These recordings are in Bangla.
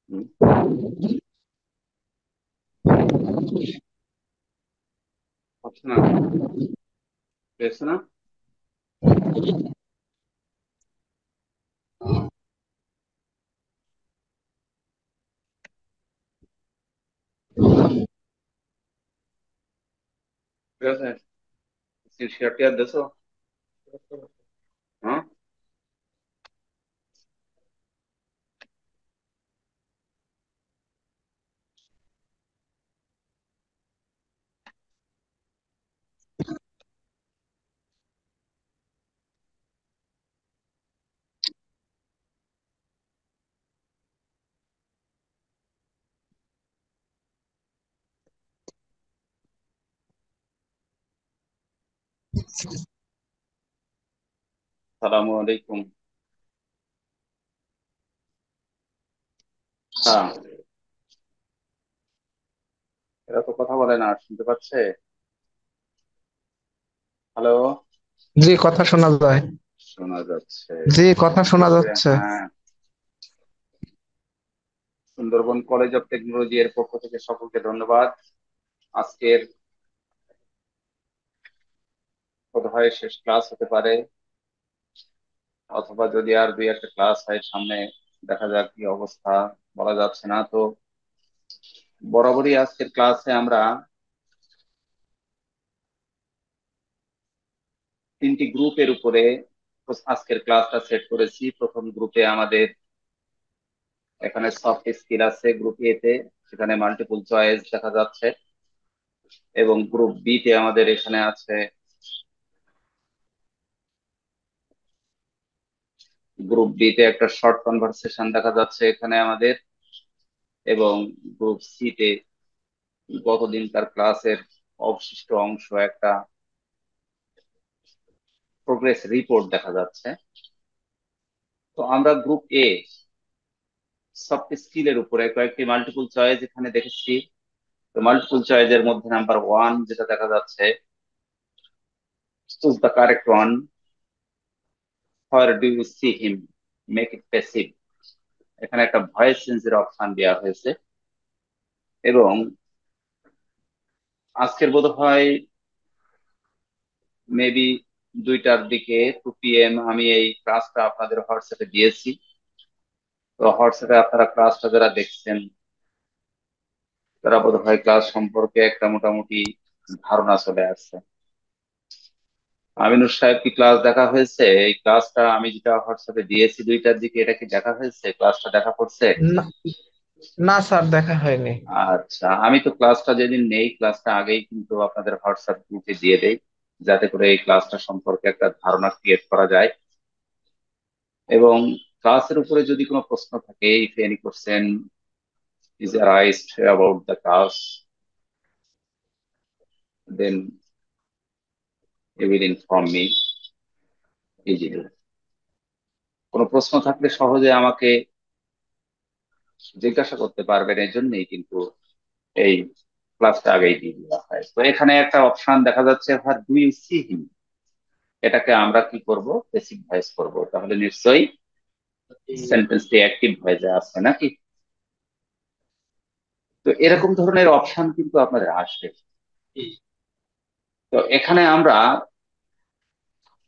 হুম, হচ্ছে না, পেয়েছে না। ঠিক আছে, শেয়ার টেয়ার দেছো? হ্যাঁ, সালামু আলাইকুম। হ্যাঁ, এরা তো কথা বলে না, শুনতে পাচ্ছে? হ্যালো, জি, কথা শোনা যায়। শোনা যাচ্ছে? জি, কথা ঠিক শোনা আছে, যাচ্ছে। হ্যাঁ। সুন্দরবন কলেজ অফ টেকনোলজি এর পক্ষ থেকে সকলকে ধন্যবাদ। আজকের বোধহয় শেষ ক্লাস হতে পারে, অথবা যদি আর দুই একটা ক্লাস হয় সামনে, দেখা যাক কি অবস্থা, বলা যাচ্ছে না তো। বরাবরই আজকের ক্লাসে আমরা তিনটি গ্রুপের উপরে আজকের ক্লাসটা সেট করেছি। প্রথম গ্রুপে আমাদের এখানে সফট স্কিল আছে গ্রুপ এ তে, সেখানে মাল্টিপল চয়েস দেখা যাচ্ছে। এবং গ্রুপ বি তে আমাদের এখানে আছে, গ্রুপ বি তে একটা শর্ট কনভারসেশন দেখা যাচ্ছে এখানে আমাদের। এবং গ্রুপ সি তে গতদিনকার ক্লাসের অবশিষ্ট অংশ, একটা প্রোগ্রেস রিপোর্ট দেখা যাচ্ছে। তো আমরা গ্রুপ এ সফট স্কিলের উপরে কয়েকটি মাল্টিপল চয়েস এখানে দেখেছি। তো মাল্টিপল চয়েস এর মধ্যে নাম্বার ওয়ান যেটা দেখা যাচ্ছে, choose the correct one, where do you see him, make it passive. এখানে একটা ভয়েস চেঞ্জের অপশন দেওয়া হয়েছে। এবং আজকের বোধ হয় মেবি 2টার দিকে, 2 PM আমি এই ক্লাসটা আপনাদের হোয়াটসঅ্যাপে দিয়েছি। তো হোয়াটসঅ্যাপে আপনারা ক্লাসটা যারা দেখছেন, তারা বোধ হয় ক্লাস সম্পর্কে একটা মোটামুটি ধারণা চলে আসছে। আমিনুর সাহেব, কি ক্লাস দেখা হয়েছে? এই ক্লাসটা আমি যেটা হোয়াটসঅ্যাপে দিয়েছি 2টার দিকে, এটা কি দেখা হয়েছে? ক্লাসটা দেখা পড়ছে? না, না স্যার, দেখা হয়নি। আচ্ছা, আমি তো ক্লাসটা যেদিন নেই, ক্লাসটা আগেই কিন্তু আপনাদের হোয়াটসঅ্যাপ গ্রুপে দিয়ে দেই, যাতে করে এই ক্লাসটা সম্পর্কে একটা ধারণা ক্রিয়েট করা যায়। এবং ক্লাসের উপরে যদি কোনো প্রশ্ন থাকে, if any question is arised about the class, then you will inform me easily. কোনো প্রশ্ন থাকলে সহজে আমাকে জিজ্ঞাসা করতে পারবেন, এই জন্যই কিন্তু এই ক্লাসটা আগেই দিয়ে দেওয়া হয়। তো এখানে একটা অপশন দেখা যাচ্ছে, what do you see him. এটাকে আমরা কি করব? প্যাসিভ ভয়েস করব, তাহলে নিশ্চয়ই সেন্টেন্সটি অ্যাক্টিভ হয়ে যায়, আছে নাকি? তো এরকম ধরনের অপশন কিন্তু আপনাদের আসবে। তো এখানে আমরা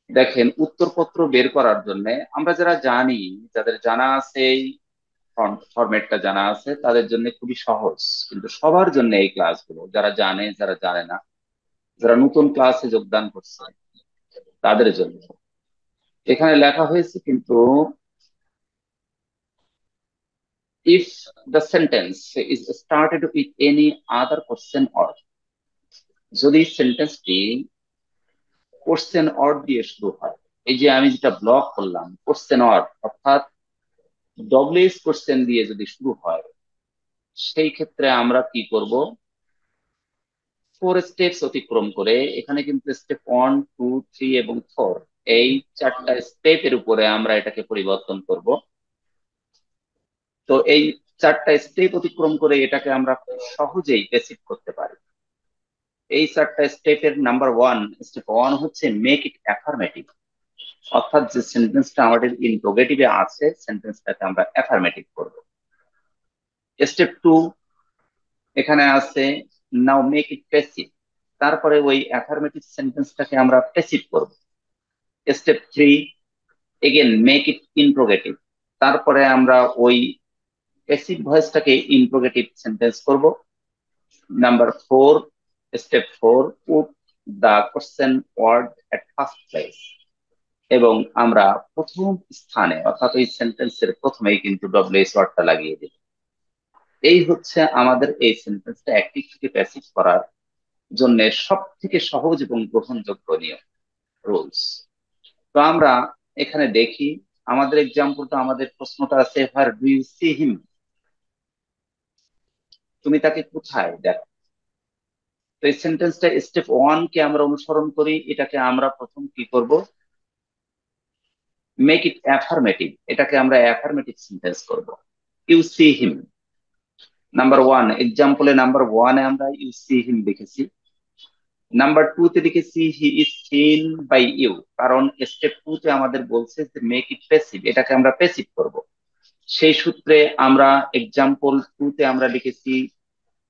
দেখেন, উত্তরপত্র বের করার জন্য আমরা যারা জানি, যাদের জানা আছে এই ফরম্যাটটা জানা আছে, তাদের জন্য খুবই সহজ। কিন্তু সবার জন্য এই ক্লাসগুলো, যারা জানে যারা জানে না, যারা নতুন ক্লাসে যোগদান করছে, তাদের জন্য এখানে লেখা হয়েছে কিন্তু, if the sentence is started with any other question or, যদি সেন্টেন্সটি কোশ্চেন অর দিয়ে শুরু হয়, এই যে আমি যেটা ব্লক করলাম কোশ্চেন অর, অর্থাৎ ডব্লিউএস কোশ্চেন দিয়ে যদি শুরু হয়, সেই ক্ষেত্রে আমরা কি করব? 4 স্টেপস অতিক্রম করে, এখানে কিন্তু স্টেপ 1, 2, 3 এবং 4, এই 4টা স্টেপের উপরে আমরা এটাকে পরিবর্তন করব। তো এই 4টা স্টেপ অতিক্রম করে এটাকে আমরা খুব সহজেই বেসিক করতে পারি। এই 4টা স্টেপের নাম্বার ওয়ান, স্টেপ ওয়ান হচ্ছে মেক ইট অ্যাফার্মেটিভ। অর্থাৎ যে সেন্টেন্সটা আমাদের ইন্ট্রোগেটিভে আছে সেন্টেন্সটাকে আমরা অ্যাফার্মেটিভ করব। স্টেপ টু, এখানে আছে নাও মেক ইট প্যাসিভ, তারপরে ওই অ্যাফার্মেটিভ সেন্টেন্সটাকে আমরা প্যাসিভ করব। Step three, again make it interrogative, তারপরে আমরা ওই প্যাসিভ ভয়েসটাকে ইন্ট্রোগেটিভ সেন্টেন্স করব। Number four, step four, put the question word at first place, এবং আমরা প্রথম স্থানে অর্থাৎ ওই সেন্টেন্সের প্রথমেই কিন্তু ডব্লিউএস ওয়ার্ডটা লাগিয়ে দিই। এই হচ্ছে আমাদের এই সেন্টেন্সটা অ্যাক্টিভ থেকে প্যাসিভ করার জন্য সব থেকে সহজ এবং গ্রহণযোগ্য নিয়ম, রুলস। তো আমরা এখানে দেখি আমাদের এক্সাম্পলটা, আমাদের প্রশ্নটা আছে where do you see him, তুমি তাকে কোথায় দেখো। তো এই সেন্টেন্সটা স্টেপ ওয়ান কে আমরা অনুসরণ করি, এটাকে আমরা প্রথম কি করব, মেক ইট অ্যাফার্মেটিভ, এটাকে আমরা অ্যাফার্মেটিভ সেন্টেন্স করব। You see him, number one এক্সাম্পলে নাম্বার ওয়ানে আমরা ইউ সি হিম লিখেছি। নাম্বার টু তে লিখেছি he is seen by you, কারণ স্টেপ টু তে আমাদের বলছে যে মেক ইট প্যাসিভ, এটাকে আমরা প্যাসিভ করব। সেই সূত্রে আমরা এক্সাম্পল টু তে আমরা লিখেছি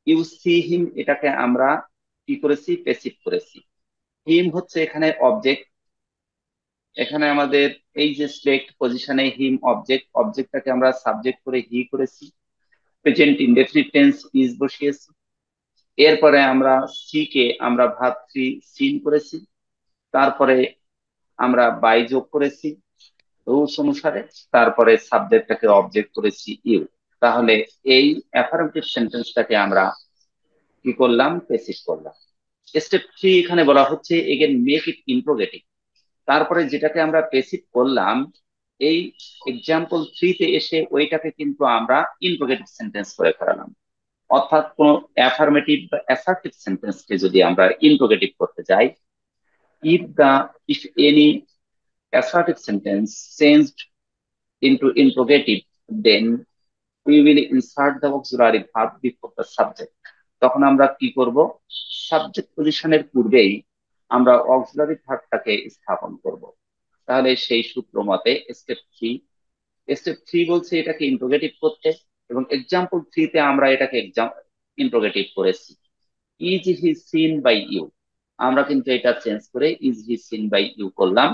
ইউ সি হিম, এটাকে আমরা কি করেছি, প্যাসিভ করেছি। হিম হচ্ছে এখানে অবজেক্ট, এখানে আমাদের এই যে সিলেক্ট পজিশনে হিম অবজেক্ট, অবজেক্টটাকে আমরা সাবজেক্ট করে হি করেছি, প্রেজেন্ট ইনডেফিনিট টেন্স ইজ বসিয়েছি। এরপরে আমরা সি কে আমরা ভার্ব থ্রি সিন করেছি, তারপরে আমরা বাই যোগ করেছি রুলস অনুসারে, তারপরে সাবজেক্টটাকে অবজেক্ট করেছি ইউ। তাহলে এই অ্যাফার্মেটিভ সেন্টেন্সটাকে আমরা কি করলাম, প্যাসিভ করলাম। স্টেপ থ্রি এখানে বলা হচ্ছে এগেন মেক ইট ইন্ট্রোগেটিভ, তারপরে যেটাকে আমরা প্যাসিভ করলাম এই এক্সাম্পল থ্রিতে এসে ওইটাকে কিন্তু আমরা ইন্ট্রোগেটিভ সেন্টেন্স করে ফেলালাম। অর্থাৎ কোন অ্যাফার্মেটিভ বা অ্যাসার্টিভ সেন্টেন্সকে যদি আমরা ইন্ট্রোগেটিভ করতে যাই, if the if any assertive sentence changed into interrogative, then we will insert the auxiliary verb before the subject। তখন আমরা কি করব, সাবজেক্ট পজিশনের পূর্বেই আমরা অক্সিলারি ভার্বটাকে স্থাপন করব। তাহলে সেই সূত্র মতে স্টেপ থ্রি বলছে এটাকে ইন্ট্রোগেটিভ করতে, এবং এক্সাম্পল থ্রিতে আমরা এটাকে ইন্ট্রোগেটিভ করেছি। Is he seen by you, আমরা কিন্তু এটা চেঞ্জ করে is he seen by you করলাম।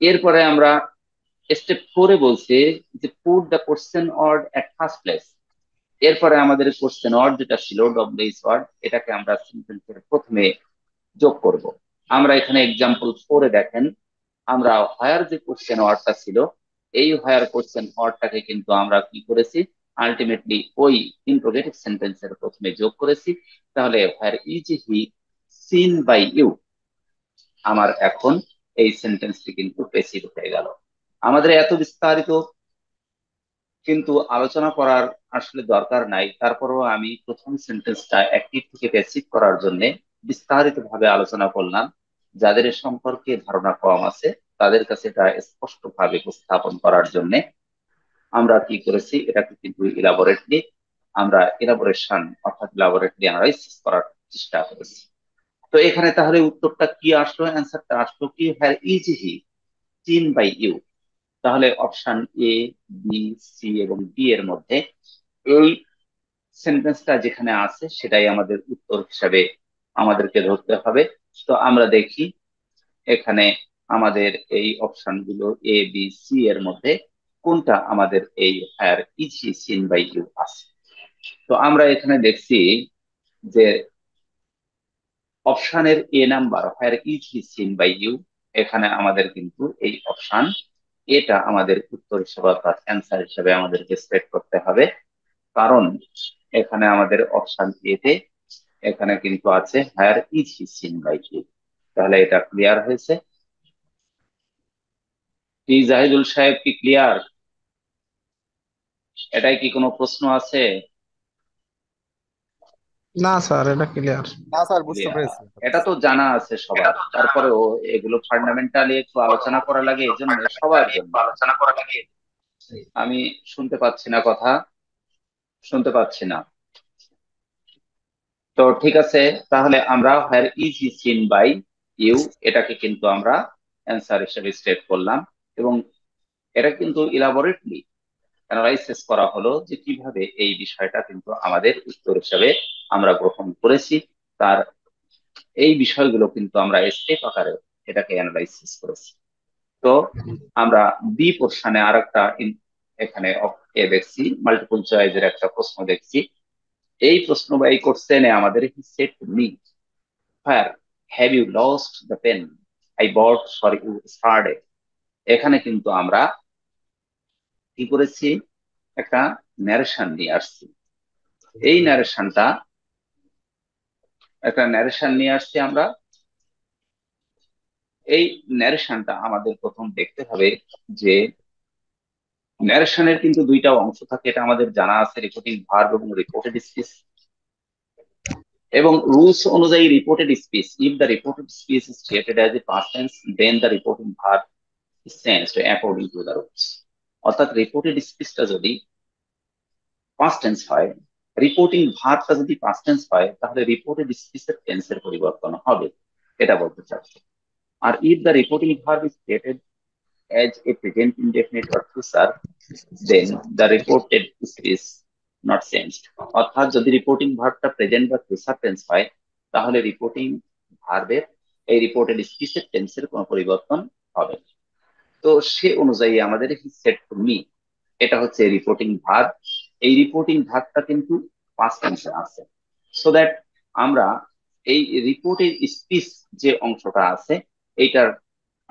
এরপরে আমরা স্টেপ ফোরে বলছে যে put the question word at first place, এরপরে আমাদের কোশ্চেন ওয়ার্ড যেটা ছিল ডব্লিউএইচ ওয়ার্ড, এটাকে আমরা সেন্টেন্সের প্রথমে যোগ করব। আমরা এখানে এক্সাম্পল ফোরে দেখেন আমরা হায়ার যে কোশ্চেন ওয়ার্ডটা ছিল, এই হায়ার কোশ্চেন ওয়ার্ডটাকে কিন্তু আমরা কি করেছি, আলটিমেটলি ওই ইন্ট্রোগেটিভ সেন্টেন্সের প্রথমে যোগ করেছি। তাহলে where is he seen by you, আমার এখন এই সেন্টেন্সটি কিন্তু প্যাসিভ হয়ে গেল। আমাদের এত বিস্তারিত কিন্তু আলোচনা করার আসলে দরকার নাই, তারপরেও আমি প্রথম সেন্টেন্সটা অ্যাক্টিভ থেকে প্যাসিভ করার জন্য বিস্তারিত ভাবে আলোচনা করলাম। যাদের এ সম্পর্কে ধারণা কম আছে তাদের কাছে এটা স্পষ্ট ভাবে উপস্থাপন করার জন্য আমরা কি করেছি, এটাকে কিন্তু ইলাবোরেটলি আমরা ইলাবোরেশন অর্থাৎ ইলাবোরেটলি অ্যানালাইসিস করার চেষ্টা করেছি। তো এখানে তাহলে উত্তরটা কি আসলো, অ্যান্সারটা আসলো কি, where is he seen by you. তাহলে অপশন এ, বি, সি এবং ডি এর মধ্যে এই সেন্টেন্সটা যেখানে আছে সেটাই আমাদের উত্তর হিসাবে আমাদেরকে ধরতে হবে। তো আমরা দেখি এখানে আমাদের এই অপশন গুলো এ বি সি এর মধ্যে কোনটা আমাদের এই higher is seen by you আছে। তো আমরা এখানে দেখছি যে অপশনের A number higher is seen by you, এখানে আমাদের কিন্তু এই অপশন এটা আমাদের উত্তর হিসেবে অর্থাৎ অ্যান্সার হিসেবে আমাদেরকে সিলেক্ট করতে হবে। কারণ এখানে আমাদের অপশন এ তে এখানে কিন্তু আছে where is he seen by you. তাহলে এটা ক্লিয়ার হয়েছে কি, জাহিদুল সাহেব কি ক্লিয়ার? এটাই কি কোনো প্রশ্ন আছে? না স্যার, এটা ক্লিয়ার। না স্যার, বুঝতে ক্লিয়ার, পেরেছি। এটা তো জানা আছে সবার, তারপরেও এগুলো ফান্ডামেন্টালি একটু আলোচনা করা লাগে এই জন্য সবার জন্য। আমি শুনতে পাচ্ছি না কথা, শুনতে পাচ্ছি না। তো ঠিক আছে, তাহলে আমরা where is he seen by you এটাকে কিন্তু আমরা অ্যান্সার হিসেবে স্টেট করলাম, এবং এটা কিন্তু ইলাবোরেটলি অ্যানালাইসিস করা হলো যে কিভাবে এই বিষয়টা কিন্তু আমাদের উত্তর হিসেবে আমরা গ্রহণ করেছি। তার এই বিষয়গুলো কিন্তু আমরা স্টেপ আকারে এটাকে অ্যানালাইসিস করেছি। তো আমরা বি পোর্শনে আর একটা এখানে দেখছি, মাল্টিপল চয়েসের একটা প্রশ্ন দেখছি। এই প্রশ্ন বা এই কোশ্চেনে আমাদের said me where have you lost the pen I bought for you yesterday. এখানে কিন্তু আমরা কি করেছি, একটা ন্যারেশন নিয়ে আসছি। এই ন্যারেশনটা একটা ন্যারেশন নিয়ে আসছি আমরা। এই ন্যারেশনটা আমাদের প্রথম দেখতে হবে যে ন্যারেশনের কিন্তু দুইটা অংশ থাকে, এটা আমাদের জানা আছে, রিপোর্টিং ভার্ব এবং রিপোর্টেড স্পিচ। এবং রুলস অনুযায়ী reported speech, if the reported speech is treated as a past tense then the reporting verb is changed according to the rules. অর্থাৎ রিপোর্টেড স্পিচটা যদি পাস্ট টেন্স হয়, রিপোর্টিং ভার্বটা যদি পাস্ট টেন্স হয়, তাহলে রিপোর্টেড স্পিচের টেন্সের পরিবর্তন হবে, এটা বলতে চাচ্ছি। আর if the reporting verb is treated as a present indefinite or future, then the reported speech not changed. অর্থাৎ যদি রিপোর্টিং ভার্বটা প্রেজেন্ট বা ফিউচার টেন্স হয়, তাহলে রিপোর্টিং ভার্বের এই রিপোর্টেড স্পিচের টেন্সের কোনো পরিবর্তন হবে না। তো সে অনুযায়ী আমাদের সেট টু মি, এটা হচ্ছে রিপোর্টিং ভার্ব। এই রিপোর্টিং ভার্বটা কিন্তু পাস্ট টেন্সে আছে, সো দ্যাট আমরা এই রিপোর্টের স্পিচ যে অংশটা আছে এইটার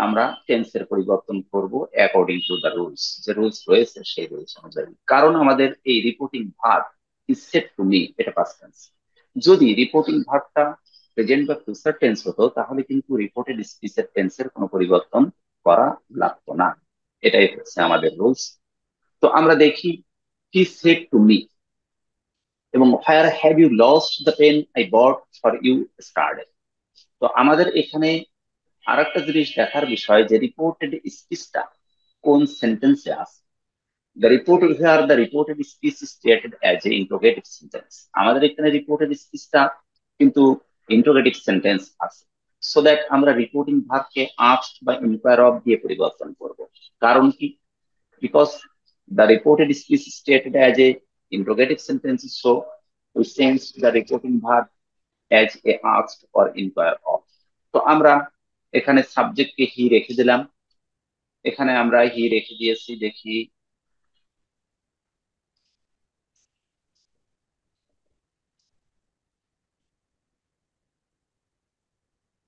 আমরা টেন্সের পরিবর্তন করব অ্যাকর্ডিং টু দ্য রুলস, যে রুলস রয়েছে সেই রুলস অনুযায়ী। কারণ আমাদের এই reporting verb is set to me, এটা পাস্ট টেন্স। যদি রিপোর্টিং ভার্বটা প্রেজেন্ট বা ফিউচার টেন্স হতো, তাহলে কিন্তু রিপোর্টেড স্পিচের টেন্সের কোনো পরিবর্তন করা লাগতো না। এটাই হচ্ছে আমাদের রুলস। তো আমরা দেখি কি সেড টু মি এবং where have you lost the pen I bought for you yesterday. তো আমাদের এখানে আর একটা জিনিস দেখার বিষয় যে রিপোর্টেড স্পিচটা কোন সেন্টেন্সে আছে। The report here the reported speech is stated as A interrogative sentence. আমাদের এখানে রিপোর্টেড স্পিচটা কিন্তু ইন্টারোগেটিভ সেন্টেন্স আছে, সো দ্যাট আমরা রিপোর্টিং ভার্বকে আস্কড বা ইনকোয়ার অফ দিয়ে পরিবর্তন করব। কারণ কি? Because the reported speech is stated as a interrogative sentence, so we change the reporting verb as a asked or inquire of. তো আমরা এখানে সাবজেক্টকে হি রেখে দিলাম, এখানে আমরা হি রেখে দিয়েছি, দেখি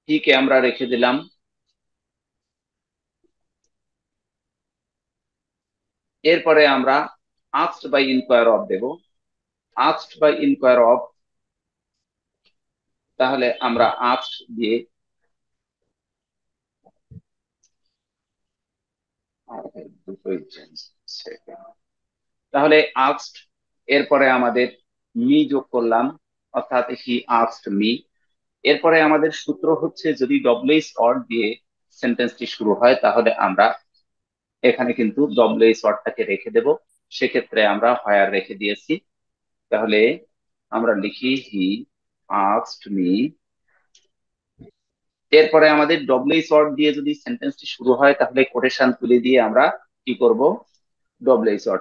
হি কে আমরা রেখে দিলাম। এরপরে আমরা আস্কড বাই ইনকোয়ার অফ দেব। আস্কড বাই ইনকোয়ার অফ, তাহলে আমরা আস্কড দিয়ে দুটোই চেঞ্জ, তাহলে আস্কড এরপরে আমাদের মি যোগ করলাম, অর্থাৎ হি আস্কড মি। এরপরে আমাদের সূত্র হচ্ছে যদি ডব্লিউএইচ অর দিয়ে সেন্টেন্সটি শুরু হয়, তাহলে আমরা এখানে কিন্তু ডব্লিউএইচ অরটাকে রেখে দেব। সেক্ষেত্রে আমরা হোয়ার রেখে দিয়েছি, তাহলে আমরা লিখি হি আস্কড মি। এরপরে আমাদের ডব্লিউএইচ অর দিয়ে যদি সেন্টেন্সটি শুরু হয়, তাহলে কোটেশন তুলে দিয়ে আমরা কি করব, ডব্লিউএইচ অর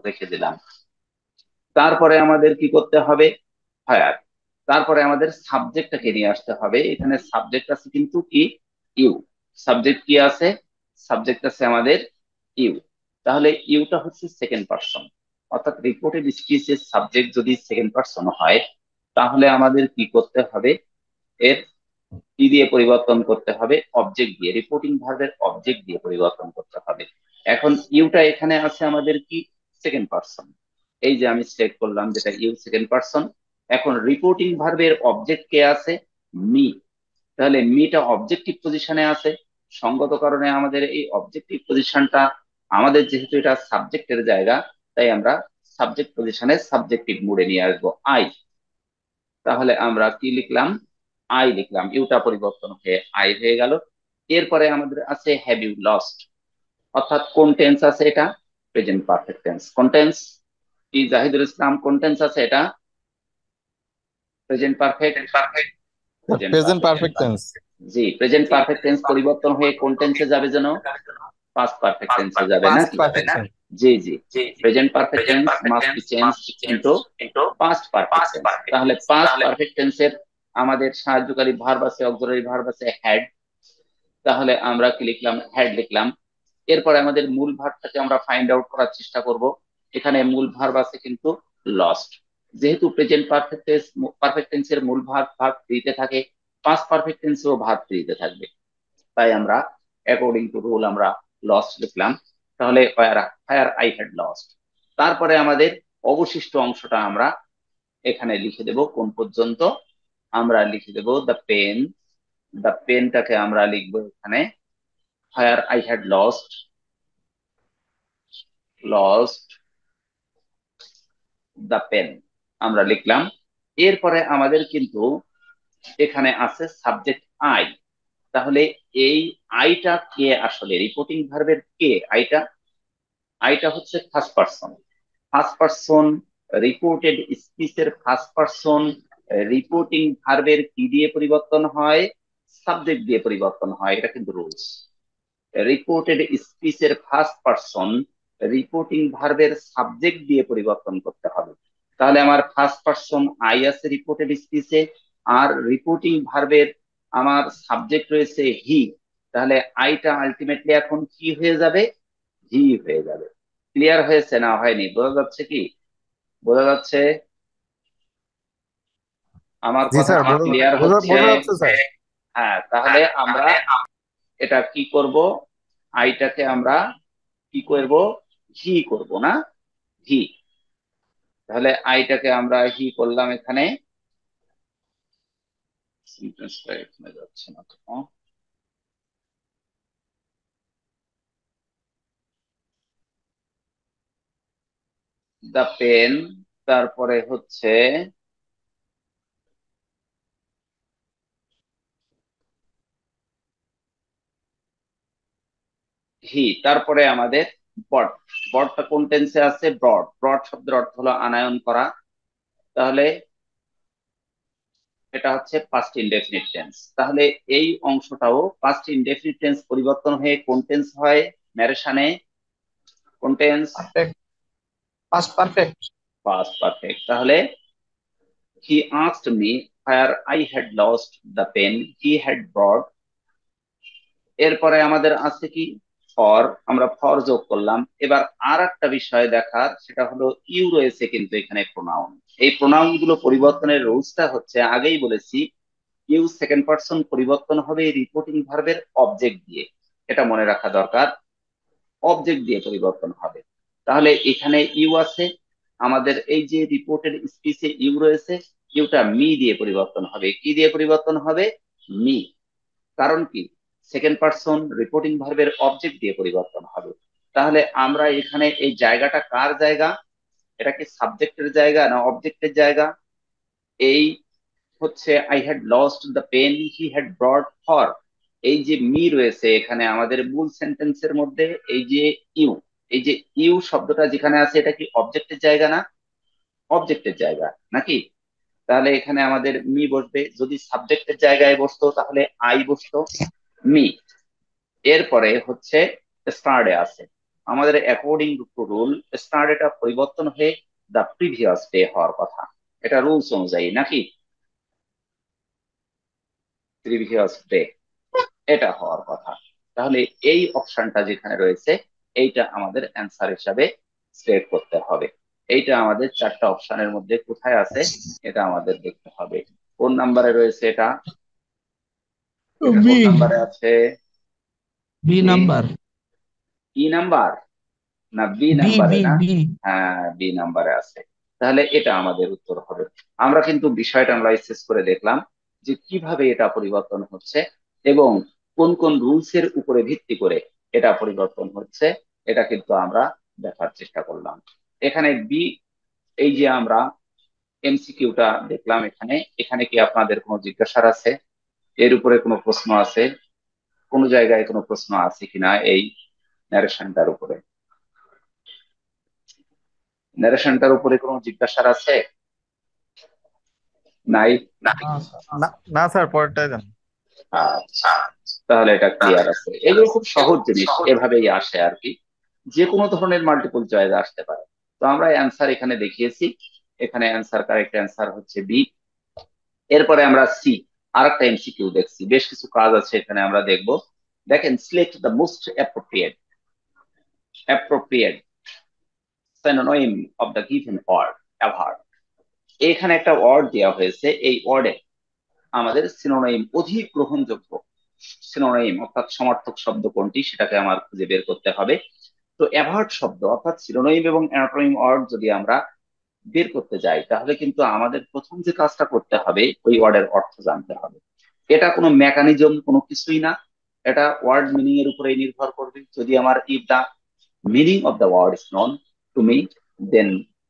রেখে দিলাম। তারপরে আমাদের কি করতে হবে, হায়ার। তারপরে আমাদের সাবজেক্টটাকে নিয়ে আসতে হবে। এখানে সাবজেক্ট আছে কিন্তু কি, ইউ। সাবজেক্ট কি আছে, সাবজেক্ট আছে আমাদের ইউ। তাহলে ইউটা হচ্ছে সেকেন্ড পারসন, অর্থাৎ রিপোর্টেড স্পিচের সাবজেক্ট যদি সেকেন্ড পারসন হয়, তাহলে আমাদের কি করতে হবে, এর কি দিয়ে পরিবর্তন করতে হবে, অবজেক্ট দিয়ে, রিপোর্টিং ভার্বের অবজেক্ট দিয়ে পরিবর্তন করতে হবে। এখন ইউটা এখানে আছে আমাদের কি, সেকেন্ড পারসন। এই যে আমি সিলেক্ট করলাম যেটা ইউ সেকেন্ড পারসন। এখন রিপোর্টিং ভার্বের অবজেক্ট কে আছে, মি। তাহলে মিটা অবজেক্টিভ পজিশনে আছে, সঙ্গত কারণে আমাদের এই অবজেক্টিভ পজিশনটা, আমাদের যেহেতু এটা সাবজেক্টের জায়গা, তাই আমরা সাবজেক্ট পজিশনে সাবজেক্টিভ মুডে নিয়ে আসবো আই। তাহলে আমরা কি লিখলাম, আই লিখলাম, ইউটা পরিবর্তন হয়ে আই হয়ে গেল। এরপরে আমাদের আছে হ্যাভ ইউ লস্ট, অর্থাৎ কোন টেন্স আছে এটা, প্রেজেন্ট পারফেক্ট টেন্স। কোন টেন্স, কি জাহিদুল ইসলাম, কোন টেন্স আছে এটা, present perfect, present present perfect. Perfect tense. জি, প্রেজেন্ট পারফেক্ট টেন্স পরিবর্তন হয়ে কোন টেন্সে যাবে যেন? পাস্ট পারফেক্ট টেন্সে যাবে পাস্ট নাকি? Perfect tense. G G. Present perfect tense must be changed into past perfect tense. তাহলে পাস্ট পারফেক্ট টেন্সের আমাদের সাহায্যকারী ভার্ব আছে, অক্সিলারি ভার্ব আছে হ্যাড। তাহলে আমরা কি লিখলাম? হ্যাড লিখলাম। এরপরে আমাদের মূল ভার্বটাকে আমরা ফাইন্ড আউট করার চেষ্টা করব। এখানে মূল ভার্ব আছে কিন্তু লস্ট। যেহেতু প্রেজেন্ট পারফেক্ট টেন্সের মূল ভার্ব ভার্ব থ্রিতে থাকে, পাস্ট পারফেক্ট টেন্সেও ভার্ব থ্রিতে থাকবে। তাই আমরা অ্যাকর্ডিং টু রুল আমরা লস্ট লিখলাম। তাহলে ফায়ার আই হ্যাড লস্ট। তারপরে আমাদের অবশিষ্ট অংশটা আমরা এখানে লিখে দেব কোন পর্যন্ত? আমরা লিখে দেব দ্য পেন। দ্য পেনটাকে আমরা লিখবো এখানে where I had lost the pen আমরা লিখলাম। এরপরে আমাদের কিন্তু এখানে আছে সাবজেক্ট আই। তাহলে এই আইটা কে? আসলে রিপোর্টিং ভার্বের কে আইটা? আইটা হচ্ছে first person. First person reported স্পিচের ফার্স্ট পারসন রিপোর্টিং ভার্বের কি দিয়ে পরিবর্তন হয়? সাবজেক্ট দিয়ে পরিবর্তন হয়, এটা কিন্তু রুলস। রিপোর্টেড স্পিচের ফার্স্ট পারসন রিপোর্টিং ভার্বের সাবজেক্ট দিয়ে পরিবর্তন করতে হবে। তাহলে আমার ফার্স্ট পারসন আই আছে রিপোর্টেড স্পিচে, আর রিপোর্টিং ভার্বের আমার সাবজেক্ট রয়েছে হি। তাহলে আইটা আলটিমেটলি এখন কি হয়ে যাবে? হি হয়ে যাবে। ক্লিয়ার হয়েছে না হয়নি? বোঝা যাচ্ছে কি? বোঝা যাচ্ছে? আমার জি কথা স্যার, কি ক্লিয়ার হচ্ছে? বোঝা যাচ্ছে স্যার। হ্যাঁ, তাহলে আমরা এটা কি করব? আইটাকে আমরা কি করব? হি করব না? হি। তাহলে আইটাকে আমরা হি করলাম এখানে। সেন্টেন্সটা এখানে যাচ্ছে না তো। দ্য পেন, তারপরে হচ্ছে হি, তারপরে আমাদের বড। বডটা কোন টেন্সে আছে? ব্রড। ব্রড শব্দের অর্থ হলো আনায়ন করা। তাহলে এটা হচ্ছে পাস্ট ইনডেফিনিট টেন্স। তাহলে এই অংশটাও পাস্ট ইনডেফিনিট টেন্স পরিবর্তন হয়ে কোন টেন্স হয় ন্যারেশনে? কোন tense? Perfect, past perfect. Past perfect. তাহলে he asked me where I had lost the pen he had brought। এরপরে আমাদের আছে কি? ফর। আমরা ফর যোগ করলাম। এবার আর একটা বিষয় দেখার, সেটা হলো ইউ রয়েছে কিন্তু এখানে প্রোনাউন। এই প্রোনাউন গুলো পরিবর্তনের রুলসটা হচ্ছে আগেই বলেছি, ইউ সেকেন্ড পারসন পরিবর্তন হবে রিপোর্টিং ভার্বের অবজেক্ট দিয়ে। এটা মনে রাখা দরকার, অবজেক্ট দিয়ে পরিবর্তন হবে। তাহলে এখানে ইউ আছে, আমাদের এই যে রিপোর্টেড স্পিচে ইউ রয়েছে, ইউটা মি দিয়ে পরিবর্তন হবে। কি দিয়ে পরিবর্তন হবে? মি। কারণ কি? সেকেন্ড পারসন রিপোর্টিং ভার্বের অবজেক্ট দিয়ে পরিবর্তন হবে। তাহলে আমরা এখানে এই জায়গাটা কার জায়গা? এটা কি সাবজেক্টের জায়গা না অবজেক্টের জায়গা? এই হচ্ছে I had lost the pen he had brought for. এই যে মি রয়েছে এখানে আমাদের মূল সেন্টেন্সের মধ্যে, এই যে ইউ, এই যে ইউ শব্দটা যেখানে আছে, এটা কি অবজেক্টের জায়গা না? অবজেক্টের জায়গা নাকি? তাহলে এখানে আমাদের মি বসবে। যদি সাবজেক্টের জায়গায় বসতো তাহলে আই বসতো, মি। এরপরে হচ্ছে স্টার্ডে আছে আমাদের অ্যাকর্ডিং টু রুল। স্টার্ডেটা পরিবর্তন হয়ে দ্য প্রিভিয়াস ডে হওয়ার কথা। এটা রুলস অনুযায়ী নাকি? প্রিভিয়াস ডে এটা হওয়ার কথা। তাহলে এই অপশনটা যেখানে রয়েছে, এইটা আমাদের অ্যান্সার হিসাবে সিলেক্ট করতে হবে। এইটা আমাদের চারটা অপশনের মধ্যে কোথায় আছে এটা আমাদের দেখতে হবে। কোন নাম্বারে রয়েছে এটা? এটা বি, কোন নাম্বারে আছে? বি জি, নাম্বার। ই নাম্বার না বি বি নাম্বারে বি না? বি। হ্যাঁ, বি নাম্বারে আছে। তাহলে এটা আমাদের উত্তর হবে। আমরা কিন্তু বিষয়টা অ্যানালাইসিস করে দেখলাম যে কিভাবে এটা পরিবর্তন হচ্ছে এবং কোন কোন রুলস এর উপরে ভিত্তি করে এটা পরিবর্তন হচ্ছে, এটা কিন্তু আমরা দেখার চেষ্টা করলাম। এখানে বি, এই যে আমরা এমসিকিউটা দেখলাম এখানে, এখানে কি আপনাদের কোনো জিজ্ঞাসার আছে? এর উপরে কোনো প্রশ্ন আছে? কোনো জায়গায় কোনো প্রশ্ন আছে কিনা এই ন্যারেশনটার উপরে? ন্যারেশনটার উপরে কোনো জিজ্ঞাসার আছে? নাই? না স্যার, না না স্যার, পরেরটাই দেন। আচ্ছা, তাহলে এটা ক্লিয়ার আছে। এগুলো খুব সহজ জিনিস, এভাবেই আসে আর কি। যে কোনো ধরনের মাল্টিপল চয়েস আসতে পারে। তো আমরা অ্যান্সার এখানে দেখিয়েছি। এখানে অ্যান্সার, কারেক্ট অ্যান্সার হচ্ছে বি। এরপরে আমরা সি, আর একটা এমসিকিউ দেখছি, বেশ কিছু কাজ আছে এখানে আমরা দেখব। দেখেন, select the most appropriate appropriate synonym of the given word অ্যাভার্ব। এখানে একটা ওয়ার্ড দেওয়া হয়েছে, এই ওয়ার্ডে আমাদের সিনোনিম, অধিক গ্রহণযোগ্য সিনোনিম অর্থাৎ সমার্থক শব্দ কোনটি সেটাকে আমার খুঁজে বের করতে হবে। তো অ্যাভার্ট শব্দ অর্থাৎ সিনোনিম এবং অ্যান্টোনিম ওয়ার্ড যদি আমরা বের করতে যাই, তাহলে কিন্তু আমাদের প্রথম যে কাজটা করতে হবে ওই ওয়ার্ডের অর্থ জানতে হবে। এটা কোনো মেকানিজম কোনো কিছুই না, এটা ওয়ার্ড মিনিং এর উপরে নির্ভর করবে। যদি আমার if the meaning of the word is known to me, then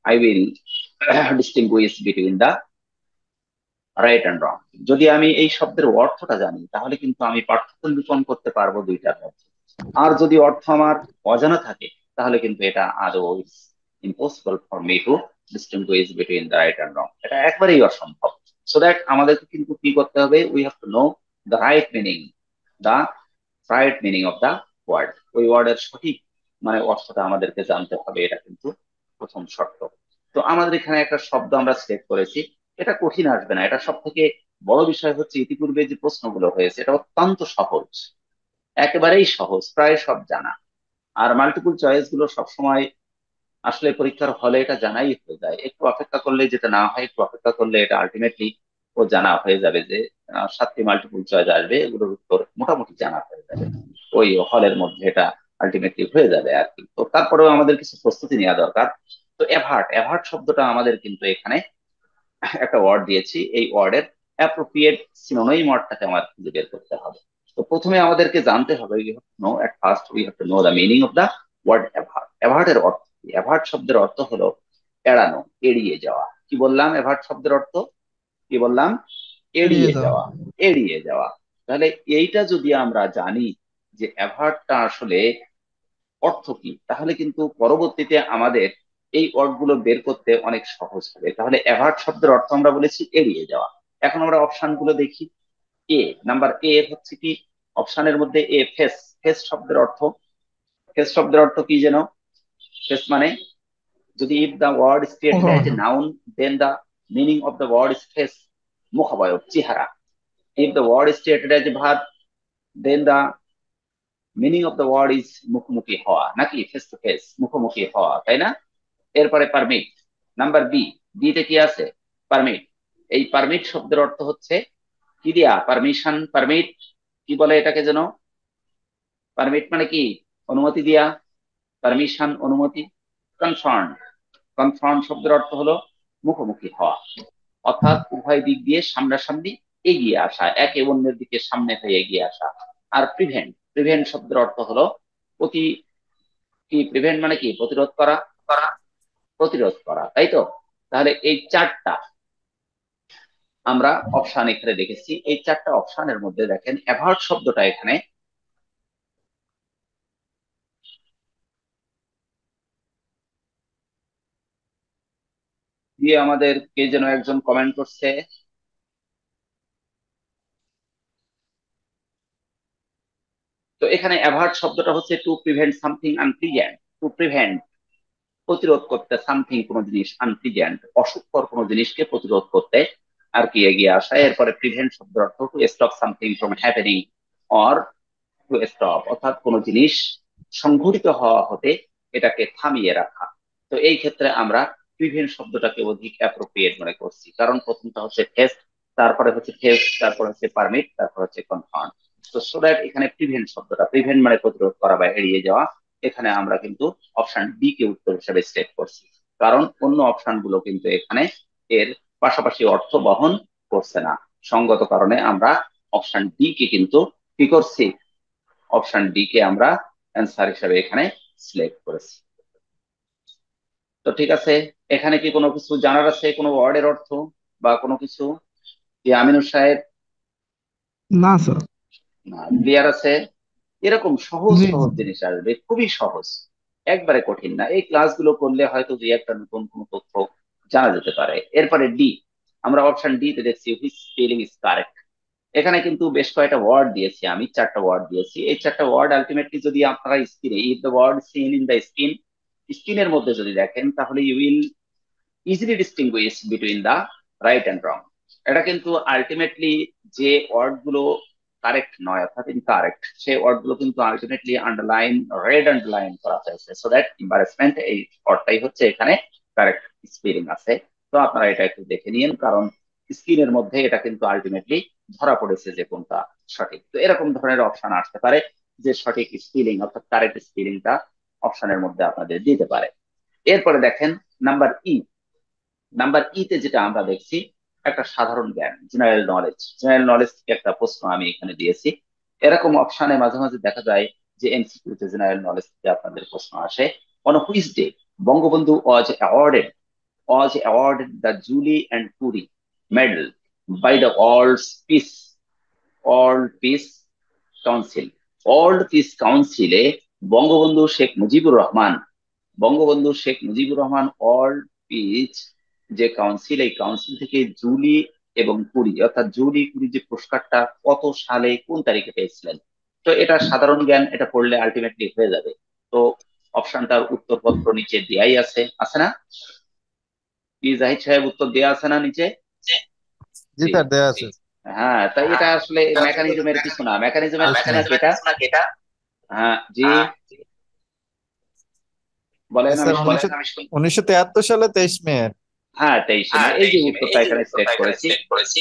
I will distinguish between the right and wrong. যদি আমি এই শব্দের অর্থটা জানি, তাহলে কিন্তু আমি পার্থক্য নিরূপণ করতে পারবো দুইটার মধ্যে। আর যদি অর্থ আমার অজানা থাকে, তাহলে কিন্তু এটা আদৌ impossible for me two distinguish between the right and wrong, এটা একবারেই অসম্ভব। সো দ্যাট আমাদেরকে কিন্তু কি করতে হবে, we have to know the right meaning, the right meaning of the word. ওই ওয়ার্ডের সঠিক মানে অর্থটা আমাদেরকে জানতে হবে, এটা কিন্তু প্রথম শর্ত। তো আমাদের এখানে একটা শব্দ আমরা সিলেক্ট করেছি, এটা কঠিন আসবে না। এটা সব থেকে বড় বিষয় হচ্ছে ইতিপূর্বে যে প্রশ্নগুলো হয়েছে এটা অত্যন্ত সহজ, একেবারেই সহজ, প্রায় সব জানা। আর মাল্টিপল চয়েস গুলো সবসময় আসলে পরীক্ষার হলে এটা জানাই হয়ে যায়। একটু অপেক্ষা করলে, যেটা না হয় একটু অপেক্ষা করলে, এটা আলটিমেটলি ও জানা হয়ে যাবে যে 7টি মাল্টিপল চয়েস আসবে, এগুলোর উত্তর মোটামুটি জানা হয়ে যাবে ওই হলের মধ্যে, এটা আলটিমেটলি হয়ে যাবে আর কি। তো তারপরেও আমাদের কিছু প্রস্তুতি নেওয়া দরকার। তো অ্যাভার্ট, অ্যাভার্ট শব্দটা আমাদের কিন্তু এখানে একটা ওয়ার্ড দিয়েছি, এই ওয়ার্ডের অ্যাপ্রোপ্রিয়েট সিনোনিম ওয়ার্ডটাকে আমার খুঁজে বের করতে হবে। তো প্রথমে আমাদেরকে জানতে হবে, we have to know at first, we have to know the meaning of the word avert. অ্যাভার্টের অর্থ কি? অ্যাভার্ট শব্দের অর্থ হলো এড়ানো, এড়িয়ে যাওয়া। কি বললাম অ্যাভার্ট শব্দের অর্থ? কি বললাম? এড়িয়ে এড়িয়ে যাওয়া। যাওয়া, এড়িয়ে যাওয়া। তাহলে এইটা যদি আমরা জানি যে অ্যাভার্টটা আসলে অর্থ কি, তাহলে কিন্তু পরবর্তীতে আমাদের এই ওয়ার্ডগুলো বের করতে অনেক সহজ হবে। তাহলে অ্যাভার্ট শব্দের অর্থ আমরা বলেছি এড়িয়ে যাওয়া। এখন আমরা অপশন গুলো দেখি। এ, নাম্বার এ হচ্ছে কি? অপশনের মধ্যে এ, ফেস। ফেস শব্দের অর্থ, ফেস শব্দের অর্থ কি যেন? ফেস মানে, যদি if the word stated as a মুখমণ্ডল। Noun, then the meaning of the word is face, মুখাবয়ব, চেহারা। If the word stated as a verb, then the meaning of the word is মুখোমুখি হওয়া, নাকি ফেস টু ফেস, মুখোমুখি হওয়া, তাই না? এরপরে পারমিট, নাম্বার বি। বিতে কি আছে? পারমিট। এই পারমিট শব্দের অর্থ হচ্ছে কি দিয়া? পারমিশন, পারমিট, কি বলে এটাকে যেন? পারমিট মানে কি? অনুমতি দিয়া, পারমিশন অনুমতি। কনফ্রন্ট, কনফ্রন্ট শব্দের অর্থ হলো মুখোমুখি হওয়া, অর্থাৎ উভয় দিক দিয়ে সামনাসামনি এগিয়ে আসা, একে অন্যের দিকে সামনে হয়ে এগিয়ে আসা। আর প্রিভেন্ট, প্রিভেন্ট শব্দের অর্থ হলো প্রতি, কি প্রিভেন্ট মানে কি? প্রতিরোধ করা, প্রতিরোধ করা, তাই তো? তাহলে এই চারটা আমরা অপশন এখানে দেখেছি। এই চারটা অপশনের মধ্যে দেখেন অ্যাভার্ট শব্দটা এখানে দিয়ে, আমাদের কে যেন একজন কমেন্ট করছে, তো এখানে অ্যাভার্ট শব্দটা হচ্ছে to prevent something unpleasant. To prevent, প্রতিরোধ করতে, সামথিং কোন জিনিস, আনপ্লিজেন্ট অসুখকর কোন জিনিসকে প্রতিরোধ করতে আর কি এগিয়ে আসা। এরপরে প্রিভেন্ট শব্দের অর্থ to stop something from happening or to stop, অর্থাৎ কোন জিনিস সংঘটিত হওয়া হতে এটাকে থামিয়ে রাখা। তো এই ক্ষেত্রে আমরা প্রিভেন্ট শব্দটাকে অধিক অ্যাপ্রোপ্রিয়েট মনে করছি, কারণ প্রথমটা হচ্ছে টেস্ট, তারপরে হচ্ছে টেস্ট, তারপরে হচ্ছে পারমিট, তারপর হচ্ছে কনফার্ম। তো সো দ্যাট এখানে প্রিভেন্ট শব্দটা, প্রিভেন্ট মানে প্রতিরোধ করা বা এড়িয়ে যাওয়া, এখানে আমরা কিন্তু অপশন ডি কে উত্তর হিসেবে সিলেক্ট করছি। কারণ অন্য অপশন গুলো কিন্তু এখানে এর পাশাপাশি অর্থ বহন করছে না। সঙ্গত কারণে আমরা অপশন ডি কে কিন্তু কি করছি? অপশন ডি কে আমরা অ্যান্সার হিসেবে এখানে সিলেক্ট করেছি। তো ঠিক আছে, এখানে কি কোনো কিছু জানার আছে, কোনো ওয়ার্ডের অর্থ বা কোনো কিছু? যে আমিনুর সাহেব, না স্যার। ক্লিয়ার আছে? এরকম সহজ জি সহজ জিনিস আসবে, খুবই সহজ, একবারে কঠিন না। এই ক্লাসগুলো করলে হয়তো দুই একটা নতুন কোনো তথ্য জানা যেতে পারে। এরপরে ডি, আমরা অপশন ডি তে দেখছি হুইচ স্পেলিং ইজ কারেক্ট। এখানে কিন্তু বেশ কয়েকটা ওয়ার্ড দিয়েছি, আমি 4টা ওয়ার্ড দিয়েছি। এই 4টা ওয়ার্ড আলটিমেটলি যদি আপনারা স্ক্রিনে, if the word seen in the screen, স্ক্রিনের মধ্যে যদি দেখেন, তাহলে you will easily distinguish between the right and wrong. এটা কিন্তু আলটিমেটলি যে ওয়ার্ড গুলো কারেক্ট নয় অর্থাৎ ইনকারেক্ট, সেই ওয়ার্ড গুলো কিন্তু আলটিমেটলি আন্ডারলাইন, রেড আন্ডারলাইন করা হয়েছে, সো দ্যাট এম্বারেসমেন্ট এই ওয়ার্ডটাই হচ্ছে এখানে কারেক্ট স্পেলিং আছে। তো আপনারা এটা একটু দেখে নিন, কারণ স্ক্রিনের মধ্যে এটা কিন্তু আলটিমেটলি ধরা পড়েছে যে কোনটা সঠিক। তো এরকম ধরনের অপশন আসতে পারে যে সঠিক স্পেলিং অর্থাৎ কারেক্ট স্পেলিংটা অপশনের মধ্যে আপনাদের দিতে পারে। এরপরে দেখেন নাম্বার ই। নাম্বার ই তে যেটা আমরা দেখছি, একটা সাধারণ জ্ঞান, জেনারেল নলেজ। জেনারেল নলেজ থেকে একটা প্রশ্ন আমি এখানে দিয়েছি। এরকম অপশনে মাঝে মাঝে দেখা যায় যে এমসিকিউ তে জেনারেল নলেজ থেকে আপনাদের প্রশ্ন আসে। On which day Bangabandhu was awarded the Joliot and Curie medal by the world peace council. World peace কাউন্সিলে বঙ্গবন্ধু শেখ মুজিবুর রহমান, বঙ্গবন্ধু শেখ মুজিবুর রহমান ওয়ার্ল্ড পিস যে কাউন্সিল, এই কাউন্সিল থেকে জুলি এবং কুরি অর্থাৎ জুলি কুরি যে পুরস্কারটা কত সালে কোন তারিখে পেয়েছিলেন। তো এটা সাধারণ জ্ঞান, এটা পড়লে আলটিমেটলি হয়ে যাবে। তো অপশনটার উত্তরপত্র নিচে দেয়াই আছে, আছে না? কি জাহিদ সাহেব, উত্তর দেয়া আছে না নিচে? জি জি। স্যার, দেওয়া আছে। হ্যাঁ, তাই এটা আসলে মেকানিজমের কিছু না, মেকানিজমের প্রশ্ন। আছে নাকি এটা? হ্যাঁ জি, বলেন, আমি স্যার শুনি। 1973 সালে 23 মে। হ্যাঁ 23 মে, এই যে উত্তরটা এখানে সিলেক্ট করেছি।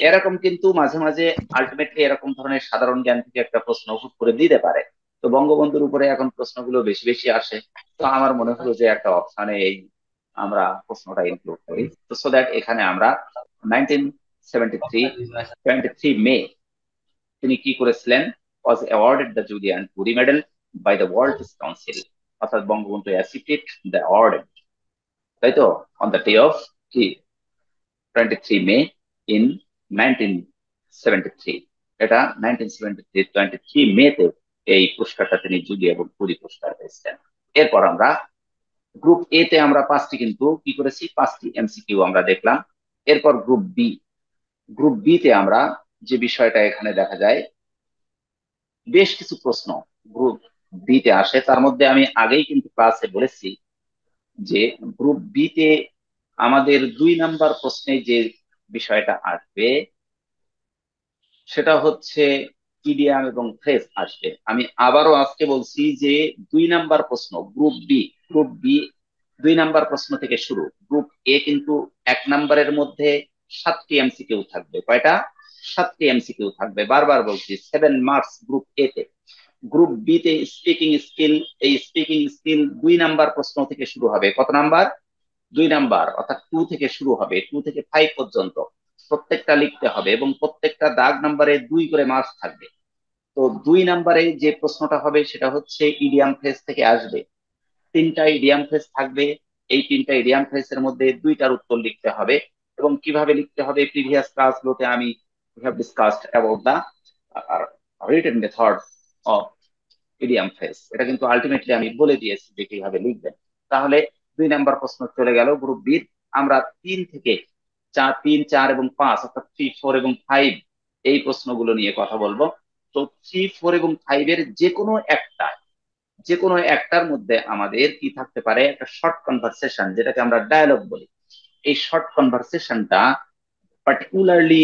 এরকম কিন্তু মাঝে মাঝে আলটিমেটলি এরকম ধরনের সাধারণ জ্ঞান থেকে একটা প্রশ্ন হুট করে দিতে পারে। তো বঙ্গবন্ধুর উপরে এখন প্রশ্নগুলো বেশি বেশি আসে, তো আমার মনে হলো যে একটা অপশনে এই আমরা প্রশ্নটা ইনক্লুড করি। তো সো দ্যাট এখানে আমরা 1973, 23 মে তিনি কি করেছিলেন, was awarded the Julian and Curie Medal by the World Peace Council, অর্থাৎ বঙ্গবন্ধু accepted the award, তাই তো, on the day of কি 23 মে in 1973। এটা 1973 23 মে তে এই পুরস্কারটা তিনি জুলি এবং কুরি পুরস্কার পেয়েছিলেন। এরপর আমরা গ্রুপ এ তে আমরা 5টি কিন্তু কি করেছি, 5টি এমসিকিউ আমরা দেখলাম। এরপর গ্রুপ বি, গ্রুপ বি তে আমরা যে বিষয়টা এখানে দেখা যায়, বেশ কিছু প্রশ্ন গ্রুপ বি তে আসে। তার মধ্যে আমি আগেই কিন্তু ক্লাসে বলেছি যে গ্রুপ বি তে আমাদের 2 নাম্বার প্রশ্নে যে বিষয়টা আসবে সেটা হচ্ছে ইডিয়াম এবং ফ্রেজ আসবে। আমি আবারও আজকে বলছি যে 2 নাম্বার প্রশ্ন group B, group B 2 number প্রশ্ন থেকে শুরু। গ্রুপ এ কিন্তু 1 নাম্বারের মধ্যে 7টি এমসিকিউ থাকবে। কয়টা? 7টি এমসিকিউ থাকবে, বারবার বলছি, 7 মার্কস গ্রুপ এ তে। গ্রুপ বি তে স্পিকিং স্কিল, এই স্পিকিং স্কিল 2 নাম্বার প্রশ্ন থেকে শুরু হবে। কত নাম্বার? 2 নাম্বার, অর্থাৎ 2 থেকে শুরু হবে, 2 থেকে 5 পর্যন্ত প্রত্যেকটা লিখতে হবে এবং প্রত্যেকটা দাগ নাম্বারে 2 করে মার্কস থাকবে। তো 2 নাম্বারে যে প্রশ্নটা হবে সেটা হচ্ছে ইডিয়াম ফ্রেজ থেকে আসবে। 3টা ইডিয়াম ফ্রেজ থাকবে, এই 3টা ইডিয়াম ফ্রেজের মধ্যে 2টার উত্তর লিখতে হবে। এবং কিভাবে লিখতে হবে, প্রিভিয়াস ক্লাসগুলোতে আমি we have discussed about the written method of idiom phrase. এটা কিন্তু আলটিমেটলি আমি বলে দিয়েছি যে কিভাবে লিখবেন। তাহলে 2 নাম্বার প্রশ্ন চলে গেল গ্রুপ বির। আমরা 3 এবং 5 অর্থাৎ 3, 4 এবং 5 এই প্রশ্নগুলো নিয়ে কথা বলবো। তো 3, 4 এবং 5 এর যে কোনো একটার মধ্যে আমাদের কি থাকতে পারে, একটা শর্ট কনভারসেশন, যেটাকে আমরা ডায়ালগ বলি। এই শর্ট কনভারসেশনটা পার্টিকুলারলি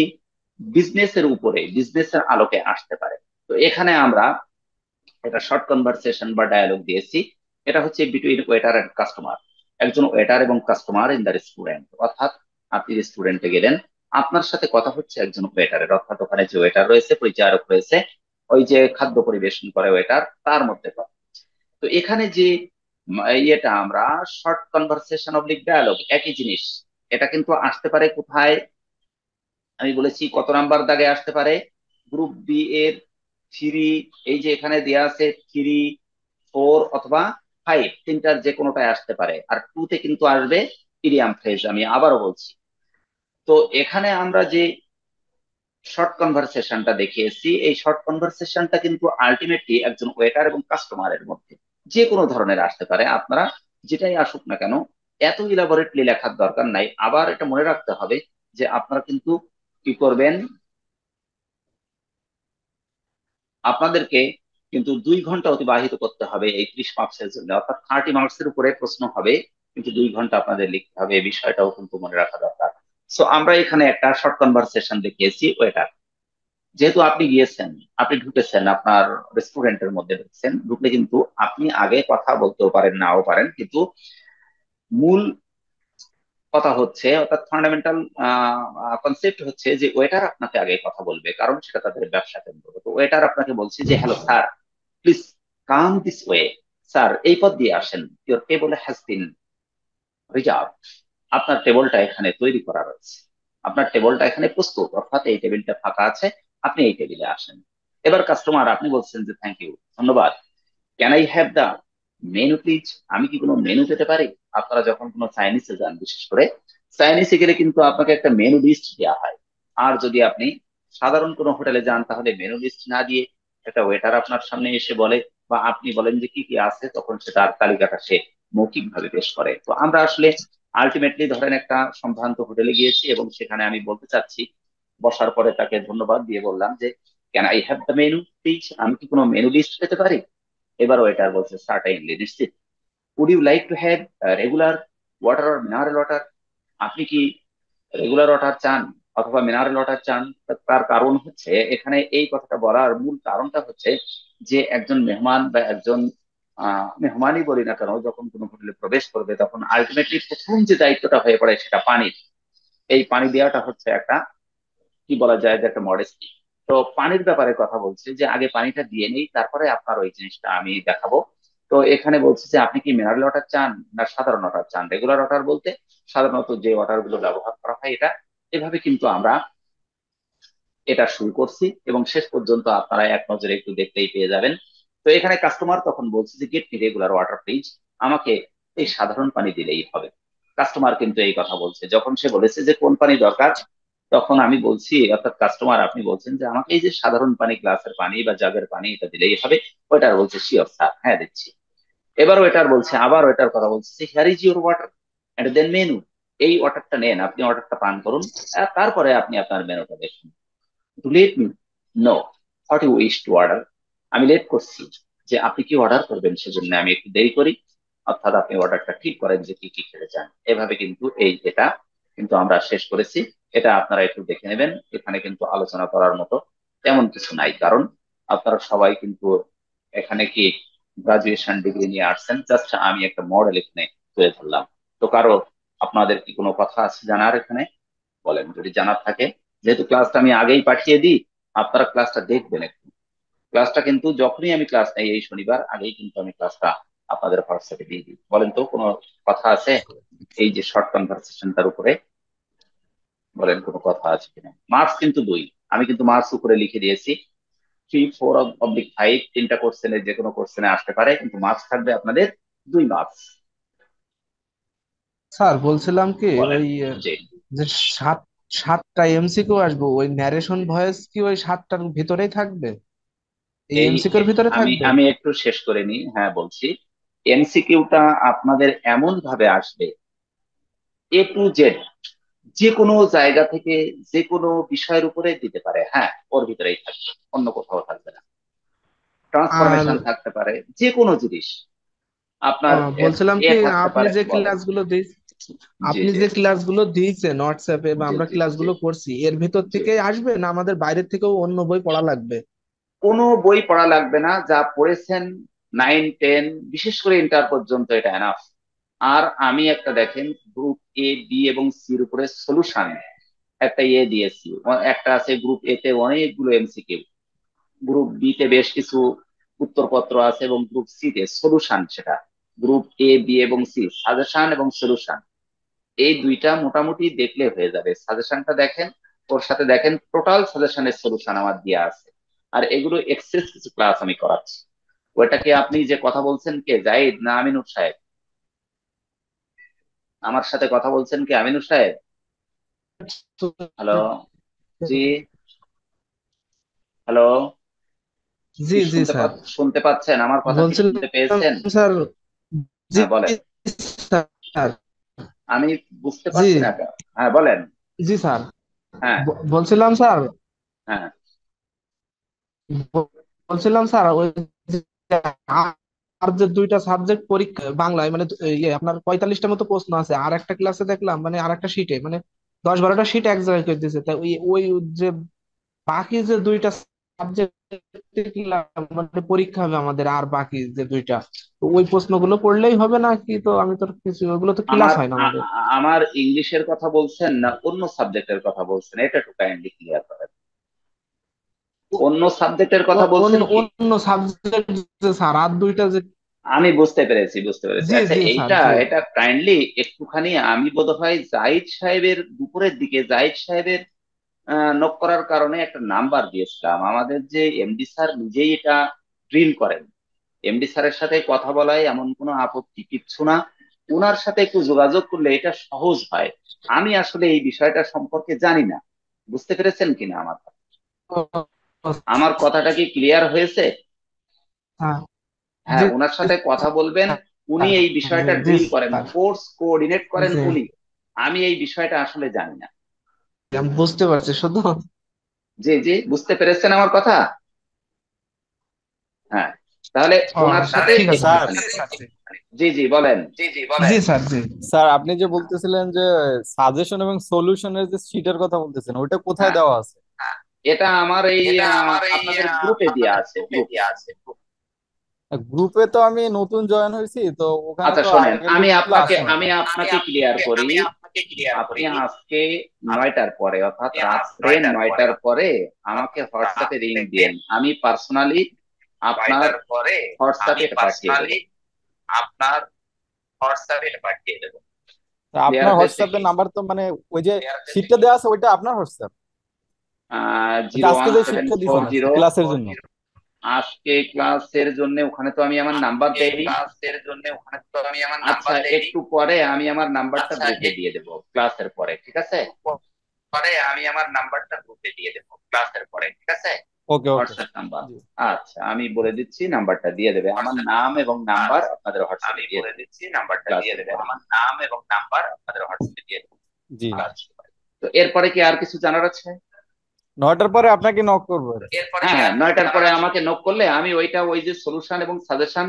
বিজনেসের উপরে, বিজনেসের আলোকে আসতে পারে। তো এখানে আমরা এটা শর্ট কনভারসেশন বা ডায়ালগ দিয়েছি। এটা হচ্ছে বিটুইন ওয়েটার এন্ড কাস্টমার, একজন ওয়েটার এবং কাস্টমার ইন দ্য রেস্টুরেন্ট। অর্থাৎ আপনি রেস্টুরেন্টে গেলেন, আপনার সাথে কথা হচ্ছে একজন ওয়েটারের, অর্থাৎ ওখানে যে ওয়েটার রয়েছে, পরিচারক রয়েছে, ওই যে খাদ্য পরিবেশন করে ওয়েটার, তার মধ্যে কথা। তো এখানে যে ইয়েটা আমরা শর্ট কনভারসেশন অবলিক ডায়ালগ, একই জিনিস। এটা কিন্তু আসতে পারে কোথায়, আমি বলেছি কত নাম্বার দাগে আসতে পারে, গ্রুপ বি এর 3, এই যে এখানে দেয়া আছে 3, 4 অথবা 5, 3টার যে কোনোটায় আসতে পারে। আর 2 তে কিন্তু আসবে ইডিয়াম ফ্রেজ, আমি আবারও বলছি। তো এখানে আমরা যে শর্ট কনভারসেশনটা দেখিয়েছি, এই শর্ট কনভারসেশনটা কিন্তু আলটিমেটলি একজন ওয়েটার এবং কাস্টমারের মধ্যে যে কোনো ধরনের আসতে পারে। আপনারা যেটাই আসুক না কেন, এত ইলাবোরেটলি লেখার দরকার নাই। আবার এটা মনে রাখতে হবে যে আপনারা কিন্তু কি করবেন, আপনাদেরকে কিন্তু 2 ঘন্টা অতিবাহিত করতে হবে এই 30 মার্কসের জন্য, অর্থাৎ 30 মার্কসের উপরে প্রশ্ন হবে, কিন্তু 2 ঘন্টা আপনাদের লিখতে হবে, এই বিষয়টাও কিন্তু মনে রাখা দরকার। সো আমরা এখানে একটা শর্ট কনভারসেশন দেখিয়েছি ওয়েটার। যেহেতু আপনি গিয়েছেন, আপনি ঢুকেছেন, আপনার রেস্টুরেন্টের মধ্যে ঢুকছেন, ঢুকলে কিন্তু আপনি আগে কথা বলতেও পারেন, নাও পারেন, কিন্তু মূল কথা হচ্ছে, অর্থাৎ ফান্ডামেন্টাল কনসেপ্ট হচ্ছে যে ওয়েটার আপনাকে আগে কথা বলবে, কারণ সেটা তাদের ব্যবসা কেন্দ্র। তো ওয়েটার আপনাকে বলছে যে, hello sir, please come this way, sir এই পথ দিয়ে আসেন, your table has been reserve, আপনার টেবলটা এখানে তৈরি করা রয়েছে, আপনার টেবলটা এখানে প্রস্তুত, অর্থাৎ এই টেবিলটা ফাঁকা আছে, আপনি এই টেবিলে আসেন। এবার কাস্টমার, আপনি বলছেন যে থ্যাংক ইউ, ধন্যবাদ, can I have the menu please, আমি কি কোনো মেনু পেতে পারি? আপনারা যখন কোনো চাইনিজে যান, বিশেষ করে চাইনিজে গেলে কিন্তু আপনাকে একটা মেনু লিস্ট দেওয়া হয়। আর যদি আপনি সাধারণ কোনো হোটেলে যান, তাহলে মেনু লিস্ট না দিয়ে একটা ওয়েটার আপনার সামনে এসে বলে, বা আপনি বলেন যে কি কি আছে, তখন সে তার তালিকাটা সে মৌখিক ভাবে পেশ করে। তো আমরা আসলে আলটিমেটলি ধরেন একটা সম্ভ্রান্ত হোটেলে গিয়েছি, এবং সেখানে আমি বলতে চাচ্ছি, বসার পরে তাকে ধন্যবাদ দিয়ে বললাম যে, can I have the menu please, আমি কি কোনো মেনু লিস্ট পেতে পারি? এবার ওয়েটার বলছে, সার্টেইনলি, নিশ্চিত। Would you like to have regular water or mineral water, আপনি কি রেগুলার ওয়াটার চান অথবা মিনারেল ওয়াটার চান? তার কারণ হচ্ছে, এখানে এই কথাটা বলার মূল কারণটা হচ্ছে যে, একজন মেহমান বা একজন মেহমানই বলি না কেন, যখন কোনো হোটেলে প্রবেশ করবে, তখন আলটিমেটলি প্রথম যে দায়িত্বটা হয়ে পড়ে সেটা পানির। এই পানি দেওয়াটা হচ্ছে একটা, কি বলা যায়, যে একটা মডেস্টি। তো পানির ব্যাপারে কথা বলছে যে, আগে পানিটা দিয়ে নেই, তারপরে আপনার ওই জিনিসটা আমি দেখাবো। তো এখানে বলছে যে, আপনি কি মিনারেল ওয়াটার চান না সাধারণ ওয়াটার চান? রেগুলার ওয়াটার বলতে সাধারণত যে ওয়াটার গুলো ব্যবহার করা হয়, এটা এভাবে কিন্তু আমরা এটা শুরু করছি, এবং শেষ পর্যন্ত আপনারা এক নজরে একটু দেখতেই পেয়ে যাবেন। তো এখানে কাস্টমার তখন বলছে যে, get me regular water please, আমাকে এই সাধারণ পানি দিলেই হবে। কাস্টমার কিন্তু এই কথা বলছে, যখন সে বলেছে যে কোন পানি দরকার, তখন আমি বলছি, অর্থাৎ কাস্টমার আপনি বলছেন যে, আমাকে এই যে সাধারণ পানি, গ্লাসের পানি বা জাগের পানি, এটা দিলেই হবে। ওইটার বলছে, শিওর স্যার, হ্যাঁ দিচ্ছি। এবার ওইটার বলছে, আবার ওইটার কথা বলছে যে, here is your water and then menu, এই ওয়াটারটা নেন, আপনি ওয়াটারটা পান করুন, আর তারপরে আপনি আপনার মেনুটা দেখুন। To let me know what you wish to order, আমি লেট করছি যে আপনি কি অর্ডার করবেন, সেজন্য আমি একটু দেরি করি, অর্থাৎ আপনি অর্ডারটা ঠিক করেন যে কি কি খেতে চান। এভাবে কিন্তু এই এটা কিন্তু আমরা শেষ করেছি। এটা আপনারা একটু দেখে নেবেন, এখানে কিন্তু আলোচনা করার মতো তেমন কিছু নাই, কারণ আপনারা সবাই কিন্তু এখানে কি গ্রাজুয়েশন ডিগ্রি নিয়ে আসছেন, জাস্ট আমি একটা মডেল এখানে তুলে ধরলাম। তো কারো আপনাদের কি কোনো কথা আছে জানার এখানে? বলেন যদি জানার থাকে। যেহেতু ক্লাসটা আমি আগেই পাঠিয়ে দিই, আপনারা ক্লাসটা দেখবেন একটু। ক্লাসটা কিন্তু যখনই আমি ক্লাস নেই, এই শনিবার আগেই কিন্তু আমি ক্লাসটা আপনাদের হোয়াটসঅ্যাপে দিয়ে দিই। বলেন তো কোনো কথা আছে এই যে শর্ট কনভারসেশনটার উপরে? বলেন কোনো কথা আছে কিনা। মার্কস কিন্তু 2, আমি কিন্তু মার্কস উপরে লিখে দিয়েছি। 3, 4/5, তিনটা কোশ্চেনে যে কোনো কোশ্চেনে আসতে পারে, কিন্তু মার্কস থাকবে আপনাদের 2 মার্কস। স্যার বলছিলাম কি বলেন। ওই যে যে সাত সাতটা এমসিকিউ আসবো, ওই ন্যারেশন ভয়েস কি ওই সাতটার ভিতরেই থাকবে, এই এই এমসিকিউর ভিতরে আমি থাকবে? আমি একটু শেষ করে নিই, হ্যাঁ বলছি। এমসিকিউটা আপনাদের এমন ভাবে আসবে, A to Z, যে কোনো জায়গা থেকে যে কোনো বিষয়ের উপরে দিতে পারে, হ্যাঁ ওর ভিতরেই থাকবে, অন্য কোথাও থাকবে না। আর ট্রান্সফরমেশন থাকতে পারে, যে কোনো জিনিস আপনার বলছিলাম এ কি, থাকতে আপনি পারে। যে বলেন। ক্লাসগুলো দিই জি আপনি জি যে ক্লাসগুলো দিয়েছেন হোয়াটসঅ্যাপে বা জি আমরা জি জি ক্লাসগুলো করছি, এর ভিতর জি থেকে আসবে না আমাদের বাইরের থেকেও অন্য বই পড়া লাগবে? কোনো বই পড়া লাগবে না, যা পড়েছেন 9, 10, বিশেষ করে ইন্টার পর্যন্ত, এটা এনাফ। আর আমি একটা দেখেন, গ্রুপ A, B এবং সির উপরে সলিউশন একটা দিয়েছি, একটা আছে গ্রুপ A তে অনেকগুলো এমসিকিউ, গ্রুপ B তে বেশ কিছু উত্তরপত্র আছে, এবং গ্রুপ C তে সলিউশন, সেটা গ্রুপ A, B এবং সি, সাজেশন এবং সলিউশন, এই দুইটা মোটামুটি দেখলে হয়ে যাবে। সাজেশনটা দেখেন, ওর সাথে দেখেন টোটাল সাজেশনের সলিউশন আমার দেওয়া আছে। আর এগুলো এক্সেস কিছু ক্লাস আমি করাচ্ছি। ওইটাকে আপনি যে কথা বলছেন, কে জাহিদ না আমিনুর সাহেব? আমার সাথে কথা বলছেন কে, আমিনুর সাহেব? হ্যালো? জি, হ্যালো? জি কি জি স্যার, শুনতে পাচ্ছেন? আমার কথা কি শুনতে বলছিলাম পেয়েছেন? স্যার। জি হ্যাঁ বলেন। স্যার। আমি বুঝতে জি পারছি না হ্যাঁ বলেন। জি স্যার, হ্যাঁ বলছিলাম স্যার, হ্যাঁ বলছিলাম স্যার ওই যে আর যে দুইটা সাবজেক্ট পরীক্ষা বাংলায় মানে আপনার 45টা মতো প্রশ্ন আছে, আর একটা ক্লাসে দেখলাম মানে আর একটা শিটে মানে 10-12টা শিট এক জায়গায় করে দিয়েছে। তাই ওই ওই যে বাকি যে দুইটা সাবজেক্ট মানে পরীক্ষা হবে আমাদের, আর বাকি যে দুইটা, তো ওই প্রশ্নগুলো পড়লেই হবে না কি? তো আমি তো কিছু, ওগুলো তো ক্লাস আমার হয় না আমাদের। আমার ইংলিশের কথা বলছেন না অন্য সাবজেক্টের কথা বলছেন, এটা একটু কাইন্ডলি ক্লিয়ার করেন। অন্য সাবজেক্টের কথা বলছেন অন্য কি? অন্য সাবজেক্ট যে স্যার আর দুইটা যে। আমি বুঝতে পেরেছি, বুঝতে পেরেছি। জি আচ্ছা, জি স্যার, এইটা জি। এটা কাইন্ডলি একটুখানি, আমি বোধহয় জাহিদ সাহেবের দুপুরের দিকে জাহিদ সাহেবের নক করার কারণে একটা নাম্বার দিয়েছিলাম। আমাদের যে এমডি স্যার নিজেই এটা ড্রিল করেন, এমডি স্যারের সাথে কথা বলায় এমন কোনো আপত্তি কিচ্ছু না। ওনার সাথে একটু যোগাযোগ করলে এটা সহজ হয়। আমি আসলে এই বিষয়টা সম্পর্কে জানি না। বুঝতে পেরেছেন কিনা আমার কথা? আমার কথাটা কি ক্লিয়ার হয়েছে? হ্যাঁ। হ্যাঁ, জি ওনার সাথে কথা বলবেন। উনি স্যার, এই জি বিষয়টা জি ড্রিল করেন, স্যার, কোর্স কোঅর্ডিনেট করেন জি। উনি। আমি এই বিষয়টা আসলে জানি না। আমি বুঝতে পারছি শুধু। জি জি, বুঝতে পেরেছেন আমার কথা? হ্যাঁ, তাহলে ও, ওনার সাথে ঠিক আছে স্যার একটুখানি। জি জি, বলেন। জি স্যার, জি। স্যার আপনি যে বলতেছিলেন যে সাজেশন এবং সলিউশনের যে শিটের কথা বলতেছেন ওইটা কোথায় হ্যাঁ, দেওয়া আছে? এটা আমার এই আপনাদের গ্রুপে দেওয়া আছে, গ্রুপ। গ্রুপে তো আমি নতুন জয়েন হয়েছি, তো ওখানে আচ্ছা তো শোনেন, আগের আমি গ্রুপগুলো আপনাকে আসেনি। আমি আপনাকে ক্লিয়ার করি। আপনি আজকে 9টার পরে, অর্থাৎ রাত্রে 9টার পরে আমাকে হোয়াটসঅ্যাপে রিং দিয়েন, আমি পার্সোনালি আপনার হোয়াটসঅ্যাপে এটা পাঠিয়ে দেবো। তা ক্লিয়ার আপনার হয়েছে হোয়াটসঅ্যাপের কি? নাম্বার তো মানে ওই যে শিটটা দেওয়া আছে ওইটা আপনার হোয়াটসঅ্যাপ? জিরো আজকে ওয়ান যে সেভেন শিটটা ফোর দিয়েছেন জিরো ক্লাসের জন্য। আজকে ক্লাসের জন্য ওখানে তো আমি আমার নাম্বার দেইনি। আচ্ছা, একটু পরে আমি আমার নাম্বারটা গ্রুপে দিয়ে দেবো ক্লাসের পরে, ঠিক আছে? ওকে ওকে। WhatsApp number. জি আচ্ছা, আমি বলে দিচ্ছি, নাম্বারটা দিয়ে দেবে, আমার নাম এবং নাম্বার আপনাদের হোয়াটসঅ্যাপে দিয়ে দেবে ক্লাসের পরে। জি। আচ্ছা, তো এরপরে কি আর কিছু জানার আছে? 9টার পরে আপনাকে নক করবো আর কি। হ্যাঁ, 9টার পরে আমাকে নক করলে আমি ওইটা, ওই যে সলিউশন এবং সাজেশন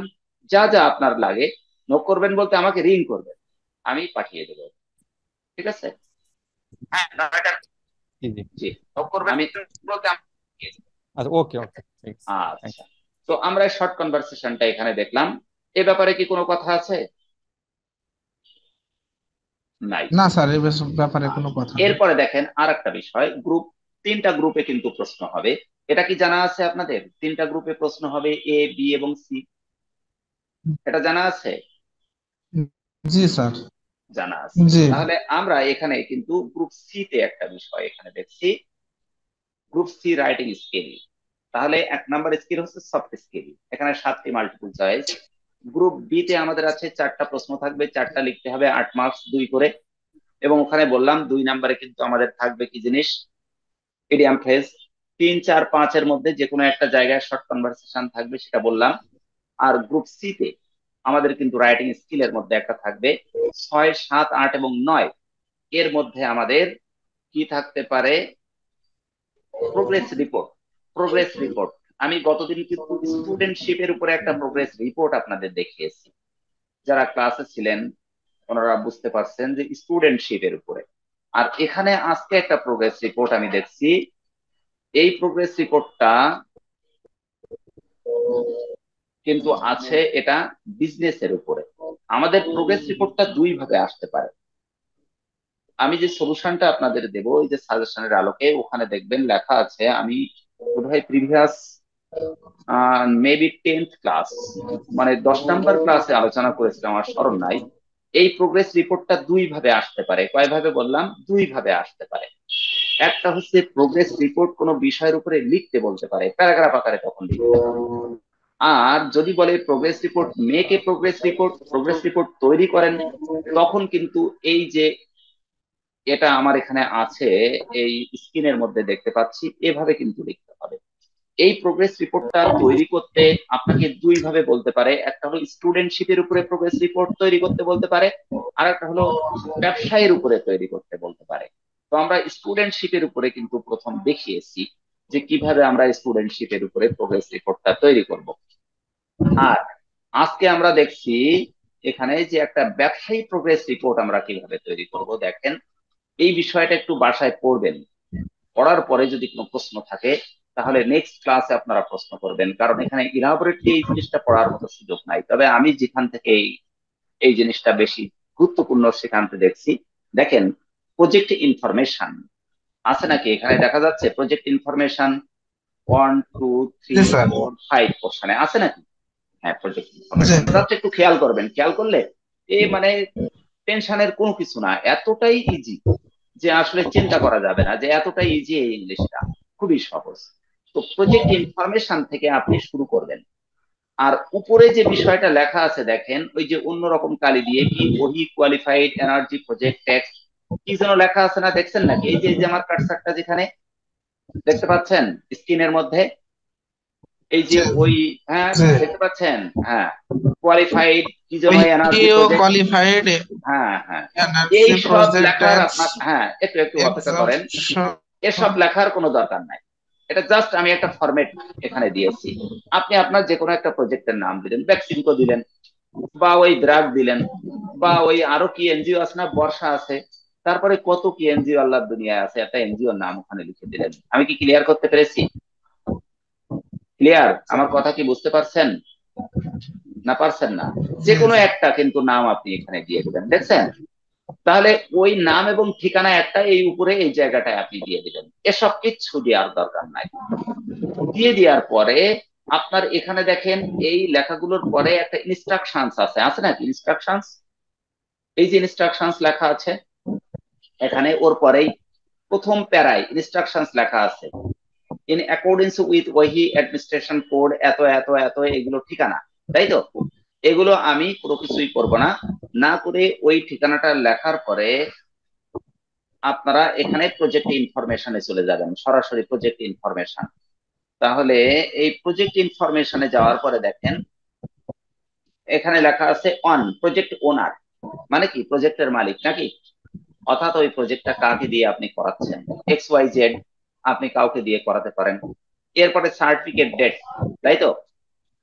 যা যা আপনার লাগে, নক করবেন বলতে আমাকে রিং করবেন, আমি পাঠিয়ে দেবো। ঠিক আছে? জি জি। জি, আমি আচ্ছা ওকে ওকে, ঠিক আছে। থ্যাংক আচ্ছা, তো আমরা শর্ট কনভারসেশনটা এখানে দেখলাম। এ ব্যাপারে কি কোনো কথা আছে? নাই। না স্যার, এই ব্যাপারে কোনো কথা নেই। এরপরে দেখেন আর একটা বিষয়, গ্রুপ, 3টা গ্রুপে কিন্তু প্রশ্ন হবে। এটা কি জানা আছে আপনাদের? 3টা গ্রুপে প্রশ্ন হবে, এ বি এবং সি। এটা জানা আছে? জি স্যার, জানা আছে। জি। তাহলে আমরা এখানে কিন্তু গ্রুপ সি তে একটা বিষয় এখানে দেখছি, গ্রুপ সি রাইটিং স্কিল। তাহলে 1 নাম্বার স্কিল হচ্ছে সফট স্কিল, এখানে 7টি মাল্টিপল চয়েস। গ্রুপ বি তে আমাদের আছে 4টা প্রশ্ন থাকবে, 4টা লিখতে হবে, 8 মার্কস 2 করে। এবং ওখানে বললাম 2 নাম্বারে কিন্তু আমাদের থাকবে কি জিনিস? Idiom phrase. 3, 4, 5-এর মধ্যে যে কোনো একটা জায়গায় শর্ট কনভারসেশন থাকবে, সেটা বললাম। আর গ্রুপ সি তে আমাদের কিন্তু রাইটিং স্কিলের মধ্যে একটা থাকবে, 6, 7, 8 এবং 9 এর মধ্যে আমাদের কি থাকতে পারে? Progress report. প্রোগ্রেস রিপোর্ট, আমি গতদিন কিন্তু স্টুডেন্টশিপের উপরে একটা প্রোগ্রেস রিপোর্ট আপনাদের দেখিয়েছি। যারা ক্লাসে ছিলেন ওনারা বুঝতে পারছেন যে স্টুডেন্টশিপের উপরে। আর এখানে আজকে একটা প্রোগ্রেস রিপোর্ট আমি দেখছি। এই প্রোগ্রেস রিপোর্টটা কিন্তু আছে, এটা বিজনেসের উপরে। আমাদের প্রোগ্রেস রিপোর্টটা 2 ভাবে আসতে পারে। আমি যে সলিউশনটা আপনাদের দেব, এই যে সাজেশনের আলোকে, ওখানে দেখবেন লেখা আছে, আমি বোধহয় প্রিভিয়াস মেবি 10th ক্লাস, মানে 10 নাম্বার ক্লাসে আলোচনা করেছিলাম, আমার স্মরণ নাই। এই প্রোগ্রেস রিপোর্টটা 2 ভাবে আসতে পারে। কয় ভাবে বললাম? 2 ভাবে আসতে পারে। একটা হচ্ছে প্রোগ্রেস রিপোর্ট কোনো বিষয়ের উপরে লিখতে বলতে পারে, প্যারাগ্রাফ আকারে তখন লিখতে পারে। আর যদি বলে progress report, make a progress report, progress report তৈরি করেন, তখন কিন্তু এই যে এটা আমার এখানে আছে, এই স্ক্রিনের মধ্যে দেখতে পাচ্ছি, এভাবে কিন্তু লিখতে হবে। এই প্রোগ্রেস রিপোর্টটা তৈরি করতে আপনাকে 2 ভাবে বলতে পারে, একটা হলো স্টুডেন্টশিপের উপরে প্রোগ্রেস রিপোর্ট তৈরি করতে বলতে পারে, আর একটা হলো ব্যবসায়ের উপরে তৈরি করতে বলতে পারে। তো আমরা স্টুডেন্টশিপের উপরে কিন্তু প্রথম দেখিয়েছি। যে কিভাবে আমরা স্টুডেন্টশিপের উপরে প্রোগ্রেস রিপোর্টটা তৈরি করব। আর আজকে আমরা দেখছি এখানে যে একটা ব্যবসায়ী প্রোগ্রেস রিপোর্ট আমরা কিভাবে তৈরি করব। দেখেন, এই বিষয়টা একটু বাসায় পড়বেন, পড়ার পরে যদি কোনো প্রশ্ন থাকে তাহলে নেক্সট ক্লাসে আপনারা প্রশ্ন করবেন, কারণ এখানে ইলাবোরেটলি এই জিনিসটা পড়ার মতো সুযোগ নাই। তবে আমি যেখান থেকে এই জিনিসটা বেশি গুরুত্বপূর্ণ সেখান থেকে দেখছি। দেখেন, প্রজেক্ট ইনফরমেশন আছে নাকি এখানে? দেখা যাচ্ছে প্রজেক্ট ইনফরমেশন 1 2 3 জি স্যার। 4 5 কোশ্চেনে আছে নাকি? হ্যাঁ, প্রজেক্ট জি। ইনফরমেশন জাস্ট একটু খেয়াল করবেন, খেয়াল করলে এই মানে টেনশনের কোনো কিছু না, এতটাই ইজি যে আসলে চিন্তা করা যাবে না যে এতটাই ইজি। এই ইংলিশটা খুবই সহজ। তো প্রজেক্ট ইনফরমেশন থেকে আপনি শুরু করবেন। আর উপরে যে বিষয়টা লেখা আছে দেখেন, ওই যে অন্যরকম কালি দিয়ে কি ওহি কোয়ালিফাইড এনার্জি প্রজেক্ট ট্যাক্স কি যেন লেখা আছে না, দেখছেন নাকি? এই যে আমার কার্সারটা যেখানে দেখতে পাচ্ছেন স্ক্রিনের মধ্যে, এই যে জি। ওই, হ্যাঁ জি। দেখতে পাচ্ছেন, হ্যাঁ কোয়ালিফাইড কি যেন এনার্জি ওইও প্রজেক্ট, কোয়ালিফাইড হ্যাঁ হ্যাঁ, এই এনার্জি সব প্রজেক্ট লেখার ট্যাক্স আপনার, হ্যাঁ একটু একটু অপেক্ষা করেন, এক্সাম্পশন। এসব লেখার কোনো দরকার নাই। এটা জাস্ট আমি একটা ফরম্যাট এখানে দিয়েছি। আপনি আপনার যে কোনো একটা প্রজেক্টের নাম দিলেন, ভ্যাকসিনকো দিলেন, বা ওই ব্রাক দিলেন, বা ওই আরো কি এনজিও আছে না, বর্ষা আছে, তারপরে কত কি এনজিও আল্লাহ দুনিয়ায় আছে, একটা এনজিওর নাম ওখানে লিখে দিলেন। আমি কি ক্লিয়ার করতে পেরেছি? ক্লিয়ার? আমার কথা কি বুঝতে পারছেন না পারছেন না? যে জি কোনো জি। একটা কিন্তু নাম আপনি এখানে দিয়ে দিবেন, দেখছেন? তাহলে ওই নাম এবং ঠিকানা একটা এই উপরে এই জায়গাটায় আপনি দিয়ে দিবেন। এসব কিচ্ছু দেওয়ার দরকার নাই। দিয়ে দেওয়ার পরে আপনার এখানে দেখেন এই লেখাগুলোর পরে একটা ইনস্ট্রাকশনস আছে, আছে নাকি ইনস্ট্রাকশনস? এই যে ইনস্ট্রাকশনস লেখা আছে এখানে, ওর পরেই প্রথম প্যারায় ইনস্ট্রাকশনস লেখা আছে, ইন অ্যাকর্ডিংস উইথ ওহি অ্যাডমিনিস্ট্রেশন কোড এত এত এত, এগুলো ঠিকানা, তাই তো? এগুলো আমি পুরো কিছুই করব না, না করে ওই ঠিকানাটা লেখার পরে আপনারা এখানে প্রজেক্ট ইনফরমেশনে চলে যাবেন, সরাসরি প্রজেক্ট ইনফরমেশন। তাহলে এই প্রজেক্ট ইনফরমেশনে যাওয়ার পরে দেখেন এখানে লেখা আছে অন প্রজেক্ট ওনার, মানে কি প্রজেক্টের মালিক নাকি, অর্থাৎ ওই প্রজেক্টটা কাকে দিয়ে আপনি করাচ্ছেন, XYZ আপনি কাউকে দিয়ে করাতে পারেন। এরপরে সার্টিফিকেট ডেট, তাই তো?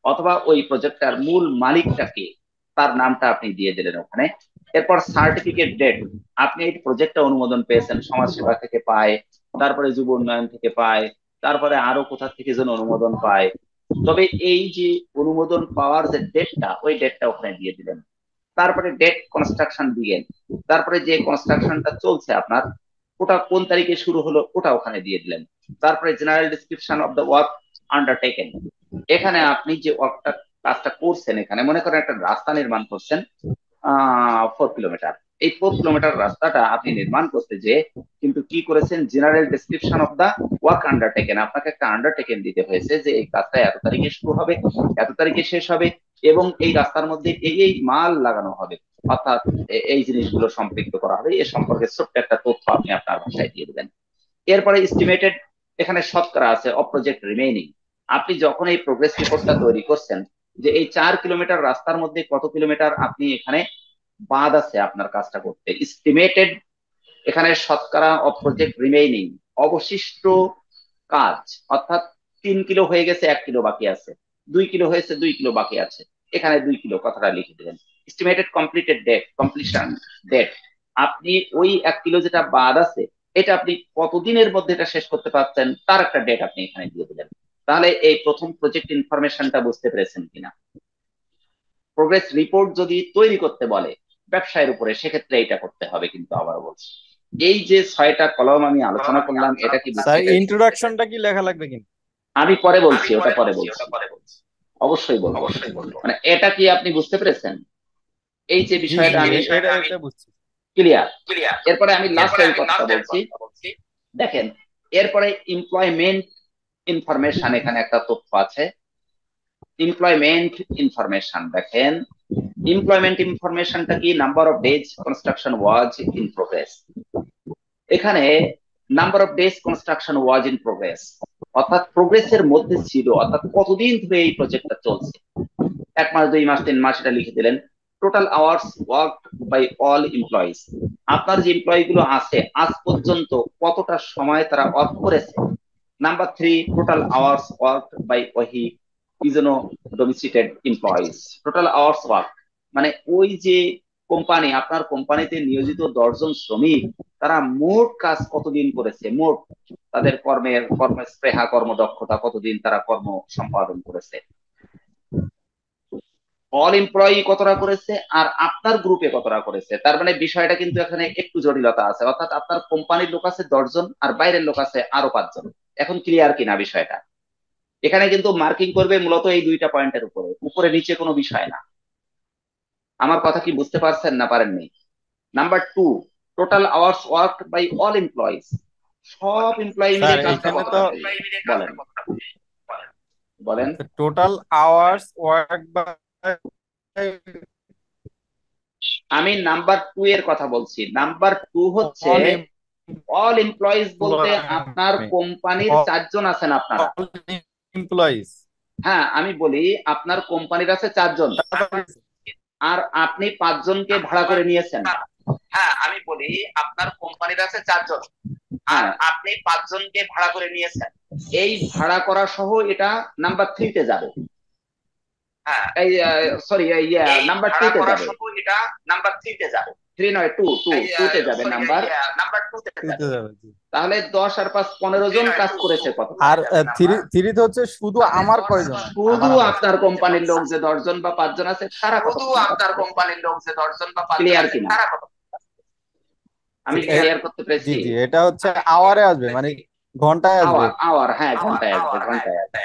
অথবা ওই প্রজেক্টটার মূল মালিকটাকে, তার নামটা আপনি দিয়ে দিলেন ওখানে। এরপর সার্টিফিকেট ডেট, আপনি এই প্রজেক্টটা অনুমোদন পেয়েছেন, সমাজ সেবা থেকে পায়, তারপরে যুব উন্নয়ন থেকে পায়, তারপরে আরো কোথা থেকে যেন অনুমোদন পায়। তবে এই যে অনুমোদন পাওয়ার যে ডেটটা, ওই ডেটটা ওখানে দিয়ে দিলেন। তারপরে ডেট কনস্ট্রাকশন দিলেন, তারপরে যে কনস্ট্রাকশনটা চলছে আপনার, ওটা কোন তারিখে শুরু হলো ওটা ওখানে দিয়ে দিলেন। তারপরে general description of the work undertaken, এখানে আপনি যে ওয়ার্কটা কাজটা করছেন, এখানে মনে করেন একটা রাস্তা নির্মাণ করছেন 4 কিলোমিটার, এই 4 কিলোমিটার রাস্তাটা আপনি নির্মাণ করতে যে কিন্তু কি করেছেন, general description of the work undertaken, আপনাকে একটা আন্ডারটেকেন দিতে হয়েছে যে এই কাজটা এত তারিখে শুরু হবে, এত তারিখে শেষ হবে, এবং এই রাস্তার মধ্যে এই এই মাল লাগানো হবে, অর্থাৎ এই জিনিসগুলো সম্পৃক্ত করা হবে, এ সম্পর্কে ছোট্ট একটা তথ্য আপনি আপনার ভাষায় দিয়ে দেবেন। এরপরে এস্টিমেটেড, এখানে শতকরা আছে অফ প্রজেক্ট রিমেইনিং, আপনি যখন এই প্রোগ্রেস রিপোর্টটা তৈরি করছেন যে এই 4 কিলোমিটার রাস্তার মধ্যে কত কিলোমিটার আপনি এখানে বাদ আছে আপনার কাজটা করতে, এস্টিমেটেড এখানে শতকরা অফ প্রজেক্ট রিমেইনিং, অবশিষ্ট কাজ, অর্থাৎ 3 কিলো হয়ে গেছে, 1 কিলো বাকি আছে, 2 কিলো হয়েছে, 2 কিলো বাকি আছে, এখানে 2 কিলো কথাটা লিখে দিলেন। Estimated completed date, completion date, আপনি ওই 1 কিলো যেটা বাদ আছে এটা আপনি কতদিনের মধ্যে এটা শেষ করতে পারছেন তার একটা ডেট আপনি এখানে দিয়ে দিলেন। তাহলে এই প্রথম প্রজেক্ট ইনফরমেশনটা বুঝতে পেরেছেন কিনা? প্রোগ্রেস রিপোর্ট যদি তৈরি করতে বলে ব্যবসায়ের উপরে, সেক্ষেত্রে এটা করতে হবে, কিন্তু আবার বলছি এই যে 6টা কলম আমি আলোচনা করলাম এটা কি স্যার বুঝতে পেরেছেন? ইন্ট্রোডাকশনটা কি লেখা লাগবে কিনা? আমি পরে বলছি, ওটা পরে বলছি, অবশ্যই বলবো। মানে এটা কি আপনি বুঝতে পেরেছেন? এই যে জি জি বিষয়টা আমি, এটা বুঝছি। ক্লিয়ার? এরপরে আমি লাস্ট ওই কথাটা বলছি। দেখেন, এরপরে এমপ্লয়মেন্ট ইনফরমেশন, এখানে একটা তথ্য আছে, এমপ্লয়মেন্ট ইনফরমেশন। দেখেন, এমপ্লয়মেন্ট ইনফরমেশনটা কি, number of days construction was in progress, এখানে number of days construction was in progress, অর্থাৎ প্রোগ্রেসের মধ্যে ছিল, অর্থাৎ কতদিন ধরে এই প্রজেক্টটা চলছে, 1 মাস 2 মাস 3 মাস, এটা লিখে দিলেন। Total hours work by all employees, আপনার যে এমপ্লয়ি গুলো আছে আজ পর্যন্ত কতটা সময় তারা ওয়ার্ক করেছে, number three, total hours work by Ohio ইজনো domiciled employees. Total hours work মানে ওই যে কোম্পানি, আপনার কোম্পানিতে নিয়োজিত 10 জন শ্রমিক, তারা মোট কাজ কতদিন করেছে, মোট তাদের কর্মস্পৃহা, কর্মদক্ষতা কতদিন তারা কর্ম সম্পাদন করেছে। অল এমপ্লয়ি কতটা করেছে আর আপনার গ্রুপে কতটা করেছে। তার মানে বিষয়টা কিন্তু এখানে একটু জটিলতা আছে, অর্থাৎ আপনার কোম্পানির লোক আছে 10 জন আর বাইরের লোক আছে আরো 5 জন। এখন ক্লিয়ার কিনা বিষয়টা? এখানে কিন্তু মার্কিং করবে মূলত এই দুইটা পয়েন্টের উপরে, উপরে নিচে কোনো বিষয় না। আমার কথা কি বুঝতে পারছেন না পারেননি? Number two, total hours work by all employees, সব এমপ্লয়ি মিলে স্যার কাজটা এইখানে তো কতটা করবে বলেন, বলেন। টোটাল আওয়ার্স ওয়ার্ক বাই আমি নাম্বার টু এর কথা বলছি। নাম্বার টু হচ্ছে অল অল এমপ্লয়িজ বলতে আপনার এমপ্লয়ি কোম্পানির 4 জন আছেন আপনারা। অল এমপ্লয়িজ হ্যাঁ, আমি বলি আপনার কোম্পানির আছে 4 জন আর আপনি 5 জনকে ভাড়া করে নিয়েছেন। হ্যাঁ, আমি বলি আপনার কোম্পানির আছে 4 জন আর আপনি 5 জনকে ভাড়া করে নিয়েছেন। এই ভাড়া করা সহ এটা নাম্বার থ্রিতে যাবে। হ্যাঁ, এই সরি, নাম্বার টুতে যাবে। এটা নাম্বার থ্রিতে যাবে, থ্রি নয়, টুতে যাবে, নাম্বার টুতে টুতে যাবে জি। তাহলে 10 আর 5 15 জন কাজ করেছে কত? আর থ্রিতে হচ্ছে শুধু আমার কয়জন, শুধু আমার আপনার কোম্পানির লোক যে 10 জন বা 5 জন আছে তারা কত? শুধু আপনার কোম্পানির লোক যে 10 জন বা 5 জন ক্লিয়ার কিনা? আমি ক্লিয়ার করতে জি পেরেছি? জি, এটা হচ্ছে আওয়ারে আসবে, মানে ঘন্টায় আসবে। আওয়ার, আওয়ার, হ্যাঁ, ঘন্টায় আসবে, ঘন্টায় আসবে।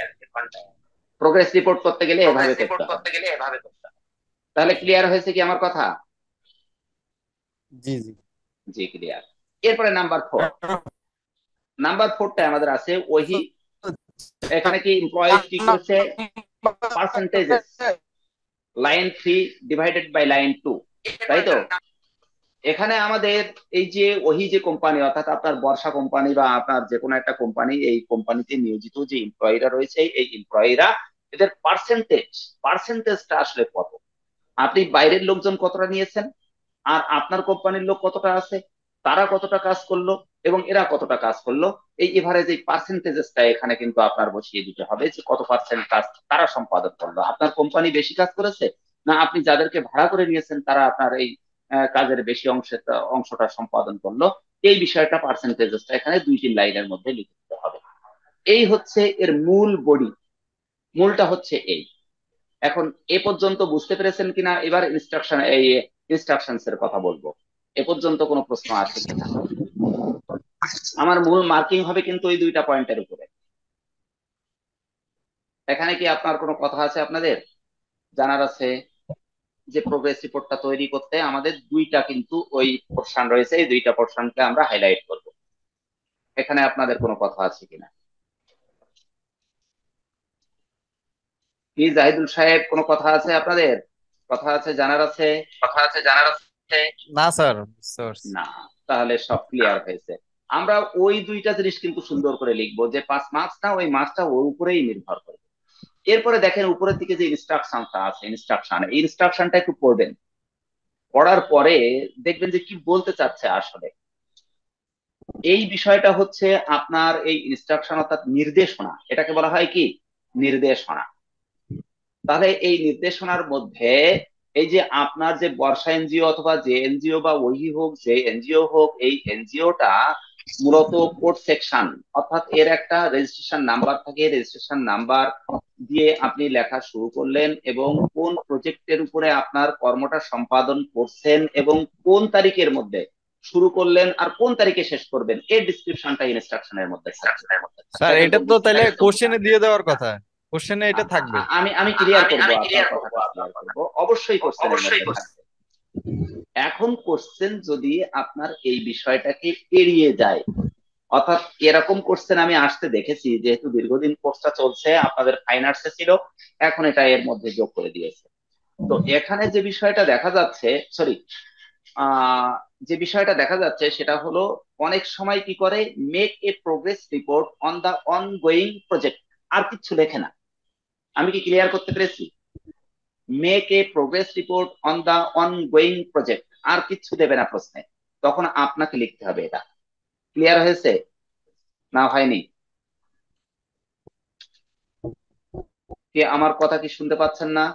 প্রোগ্রেস রিপোর্ট করতে গেলে এভাবে করতে হবে। তাহলে ক্লিয়ার হয়েছে কি আমার কথা? জি জি। জি, ক্লিয়ার। এরপরে নাম্বার ফোর, নাম্বার ফোরটা আমাদের আছে ওহি। এখানে কি এমপ্লয়িজ কি করেছে? Percentages, line 3 divided by line 2, তাই তো? এখানে আমাদের এই যে ওহি যে কোম্পানি, অর্থাৎ আপনার বর্ষা কোম্পানি বা আপনার যে কোনো একটা কোম্পানি, এই কোম্পানিতে নিয়োজিত যে এমপ্লয়িরা রয়েছে, এই এমপ্লয়িরা এদের পার্সেন্টেজটা আসলে কত? আপনি বাইরের লোকজন কতটা নিয়েছেন আর আপনার কোম্পানির লোক কতটা আছে, তারা কতটা কাজ করলো এবং এরা কতটা কাজ করলো, এই এভারেজ এই পার্সেন্টেজেসটা এখানে কিন্তু আপনার বসিয়ে দিতে হবে যে কত পার্সেন্ট কাজ তারা সম্পাদন করলো। আপনার কোম্পানি বেশি কাজ করেছে না আপনি যাদেরকে ভাড়া করে নিয়েছেন তারা আপনার এই কাজের বেশি অংশটা সম্পাদন করলো, এই বিষয়টা পার্সেন্টেজেসটা এখানে 2-3 লাইনের মধ্যে লিখে দিতে হবে। এই হচ্ছে এর মূল বডি, মূলটা হচ্ছে এই। এখন এ পর্যন্ত বুঝতে পেরেছেন কিনা? এবার ইনস্ট্রাকশনস এর কথা বলবো। এ পর্যন্ত কোনো প্রশ্ন আছে কিনা? আমার মূল মার্কিং হবে কিন্তু ওই দুইটা পয়েন্টের উপরে। এখানে কি আপনার কোনো কথা আছে আপনাদের জানার আছে? যে প্রোগ্রেস রিপোর্টটা তৈরি করতে আমাদের দুইটা কিন্তু ওই পোর্শন রয়েছে, এই দুইটা পোর্শনকে আমরা হাইলাইট করব। এখানে আপনাদের কোনো কথা আছে কিনা? কি জাহিদুল সাহেব, কোনো কথা আছে আপনাদের? কথা আছে জানার আছে? না স্যার, বুঝতে পারছি। না, তাহলে সব ক্লিয়ার হয়েছে। আমরা ওই দুইটা জিনিস কিন্তু সুন্দর করে লিখবো যে 5 মার্কস না, ওই মার্কসটা ওর উপরেই নির্ভর করে। এরপরে দেখেন উপরের দিকে যে ইনস্ট্রাকশনটা আছে, ইনস্ট্রাকশনটা একটু পড়বেন। পড়ার পরে দেখবেন যে কি বলতে চাচ্ছে আসলে। এই বিষয়টা হচ্ছে আপনার এই ইনস্ট্রাকশন অর্থাৎ নির্দেশনা, এটাকে বলা হয় কি নির্দেশনা। তাহলে এই নির্দেশনার মধ্যে এই যে আপনার যে বর্ষা এনজিও অথবা যে এনজিও বা ওই হোক, যে এনজিও হোক, এই এনজিওটা মূলত কোড সেকশন, অর্থাৎ এর একটা রেজিস্ট্রেশন নাম্বার থাকে, রেজিস্ট্রেশন নাম্বার দিয়ে আপনি লেখা শুরু করলেন এবং কোন প্রজেক্টের উপরে আপনার কর্মটা সম্পাদন করছেন এবং কোন তারিখের মধ্যে শুরু করলেন আর কোন তারিখে শেষ করবেন, এই ডিসক্রিপশনটা ইনস্ট্রাকশনের মধ্যে থাকবে। স্যার আশা এটা করব তো বুঝতে তাহলে পেরেছেন। কোশ্চেনে দিয়ে দেওয়ার কথা, কোশ্চেনে এটা থাকবে। আমি ক্লিয়ার করব, আপনার কথাটা ক্লিয়ার করব, অবশ্যই কোশ্চেনের মধ্যে থাকবে। এখন কোশ্চেন যদি আপনার এই বিষয়টাকে এড়িয়ে যায়, অর্থাৎ এরকম কোশ্চেন আমি আসতে দেখেছি, যেহেতু দীর্ঘদিন কোর্সটা চলছে, আপনাদের ফাইন আর্টসে ছিল, এখন এটা এর মধ্যে যোগ করে দিয়েছে। তো এখানে যে বিষয়টা দেখা যাচ্ছে, সরি, আহ যে বিষয়টা দেখা যাচ্ছে সেটা হলো অনেক সময় কি করে, make a progress report on the ongoing project, আর কিছু লেখে না। আমি কি ক্লিয়ার করতে পেরেছি? Make a progress report on the ongoing project, আর কিছু দেবে না প্রশ্নে, তখন আপনাকে লিখতে হবে এটা। ক্লিয়ার হয়েছে না হয়নি? কি আমার কথা কি শুনতে পাচ্ছেন না?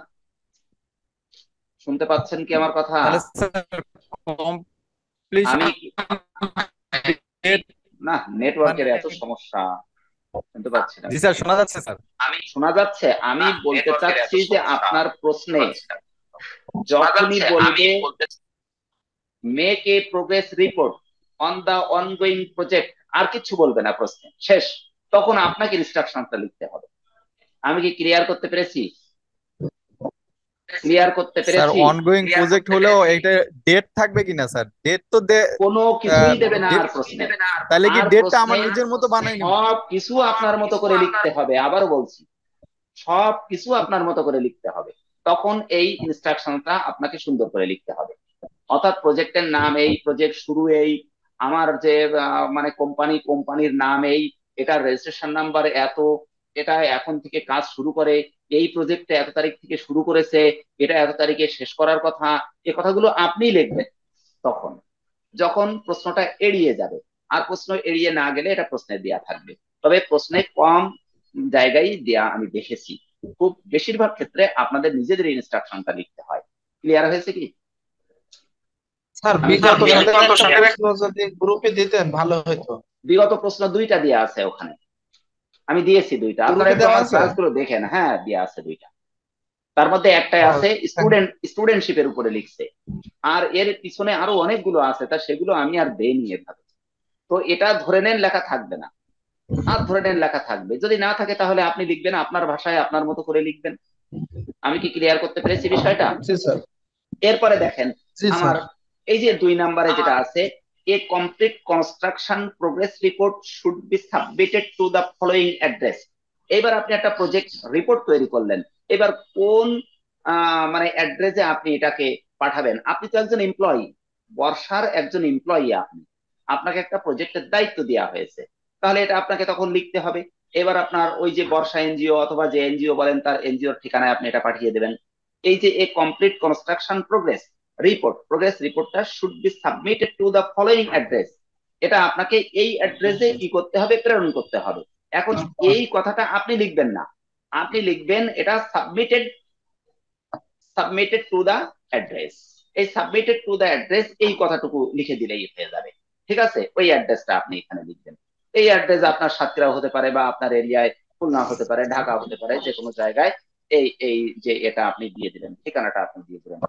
শুনতে পাচ্ছেন কি আমার কথা? তাহলে স্যার কমপ্লিশন আমি ডেট না, নেটওয়ার্কের মানে, এত সমস্যা, শুনতে পাচ্ছি না। জি স্যার শোনা যাচ্ছে স্যার। শোনা যাচ্ছে? আমি বলতে চাচ্ছি যে আপনার প্রশ্নে যখনই বলবে make a progress report on the ongoing project, আর কিছু বলবে না, প্রশ্নে শেষ, তখন আপনাকে ইনস্ট্রাকশনটা লিখতে হবে। আমি কি ক্লিয়ার করতে পেরেছি? ক্লিয়ার করতে স্যার পেরেছি? অনগোয়িং প্রজেক্ট হলেও এটা ডেট থাকবে কিনা স্যার? ডেট তো কোনো কিছুই দেবে না আর প্রশ্নে। তাহলে কি আর ডেটটা প্রশ্নে আমার নিজের মতো বানাই নিব? সব কিছু আপনার মতো করে লিখতে হবে, আবারও বলছি, সব কিছু আপনার মতো করে লিখতে হবে। তখন এই ইনস্ট্রাকশনটা আপনাকে সুন্দর করে লিখতে হবে। অর্থাৎ প্রজেক্টের নাম এই, প্রজেক্ট শুরু এই, আমার যে মানে কোম্পানির নাম এই, এটার রেজিস্ট্রেশন নাম্বার এত, এটা এখন থেকে কাজ শুরু করে, এই প্রজেক্টটা এত তারিখ থেকে শুরু করেছে, এটা এত তারিখে শেষ করার কথা, এই কথাগুলো আপনিই লিখবেন তখন, যখন প্রশ্নটা এড়িয়ে যাবে। আর প্রশ্ন এড়িয়ে না গেলে এটা প্রশ্নে দেয়া থাকবে, তবে প্রশ্নে কম জায়গায় দেয়া আমি দেখেছি, খুব বেশিরভাগ ক্ষেত্রে আপনাদের নিজেদের ইনস্ট্রাকশনটা লিখতে হয়। ক্লিয়ার হয়েছে কি? স্যার আমি কি বিগত ক্লিয়ার? সালের একটা প্রশ্ন যদি গ্রুপে দিতেন ভালো হতো। বিগত প্রশ্ন দুইটা দেয়া আছে ওখানে, আমি দিয়েছি দুইটা, আপনারা গ্রুপে একটু দেওয়া আমার আছে? ক্লাসগুলো দেখেন। হ্যাঁ, দেয়া আছে দুইটা। তার মধ্যে একটাই ও, আছে thank you. স্টুডেন্টশিপের উপরে লিখছে, আর এর পিছনে আরো অনেকগুলো আছে, তা সেগুলো আমি আর দেইনি এভাবে। তো এটা ধরে নেন লেখা থাকবে না, আর ধরে নেন লেখা থাকবে, যদি না থাকে তাহলে আপনি লিখবেন আপনার ভাষায়, আপনার মতো করে লিখবেন। আমি কি ক্লিয়ার করতে পেরেছি বিষয়টা? জি স্যার। এরপরে দেখেন জি আমার স্যার। এই যে 2 নম্বরে যেটা আছে, a complete construction progress report should be submitted to the following address. এবার আপনি একটা প্রজেক্ট রিপোর্ট তৈরি করলেন, এবার কোন মানে অ্যাড্রেসে আপনি এটাকে পাঠাবেন? আপনি তো একজন এমপ্লয়ি, বর্ষার একজন এমপ্লয়ি আপনি, আপনাকে একটা প্রজেক্টের দায়িত্ব দেওয়া হয়েছে, তাহলে এটা আপনাকে তখন লিখতে হবে। এবার আপনার ওই যে বর্ষা এনজিও অথবা যে এনজিও বলেন, তার এনজিওর ঠিকানায় আপনি এটা পাঠিয়ে দেবেন। এই যে এ কমপ্লিট কনস্ট্রাকশন প্রোগ্রেস রিপোর্টটা should be submitted to the following address, এটা আপনাকে এই অ্যাড্রেসে কি করতে হবে? প্রেরণ করতে হবে। এখন এই কথাটা আপনি লিখবেন না, আপনি লিখবেন এটা সাবমিটেড টু দা অ্যাড্রেস। এই সাবমিটেড টু দা অ্যাড্রেস এই কথাটুকু লিখে দিলেই হয়ে যাবে। ঠিক আছে, ওই অ্যাড্রেসটা আপনি এখানে লিখবেন। এই অ্যাড্রেস আপনার সাতক্ষীরা হতে পারে, বা আপনার এরিয়ায় খুলনা হতে পারে, ঢাকা হতে পারে, যে কোনো জায়গায় এই এই যে এটা আপনি দিয়ে দিবেন, ঠিকানাটা আপনি দিয়ে দিবেন।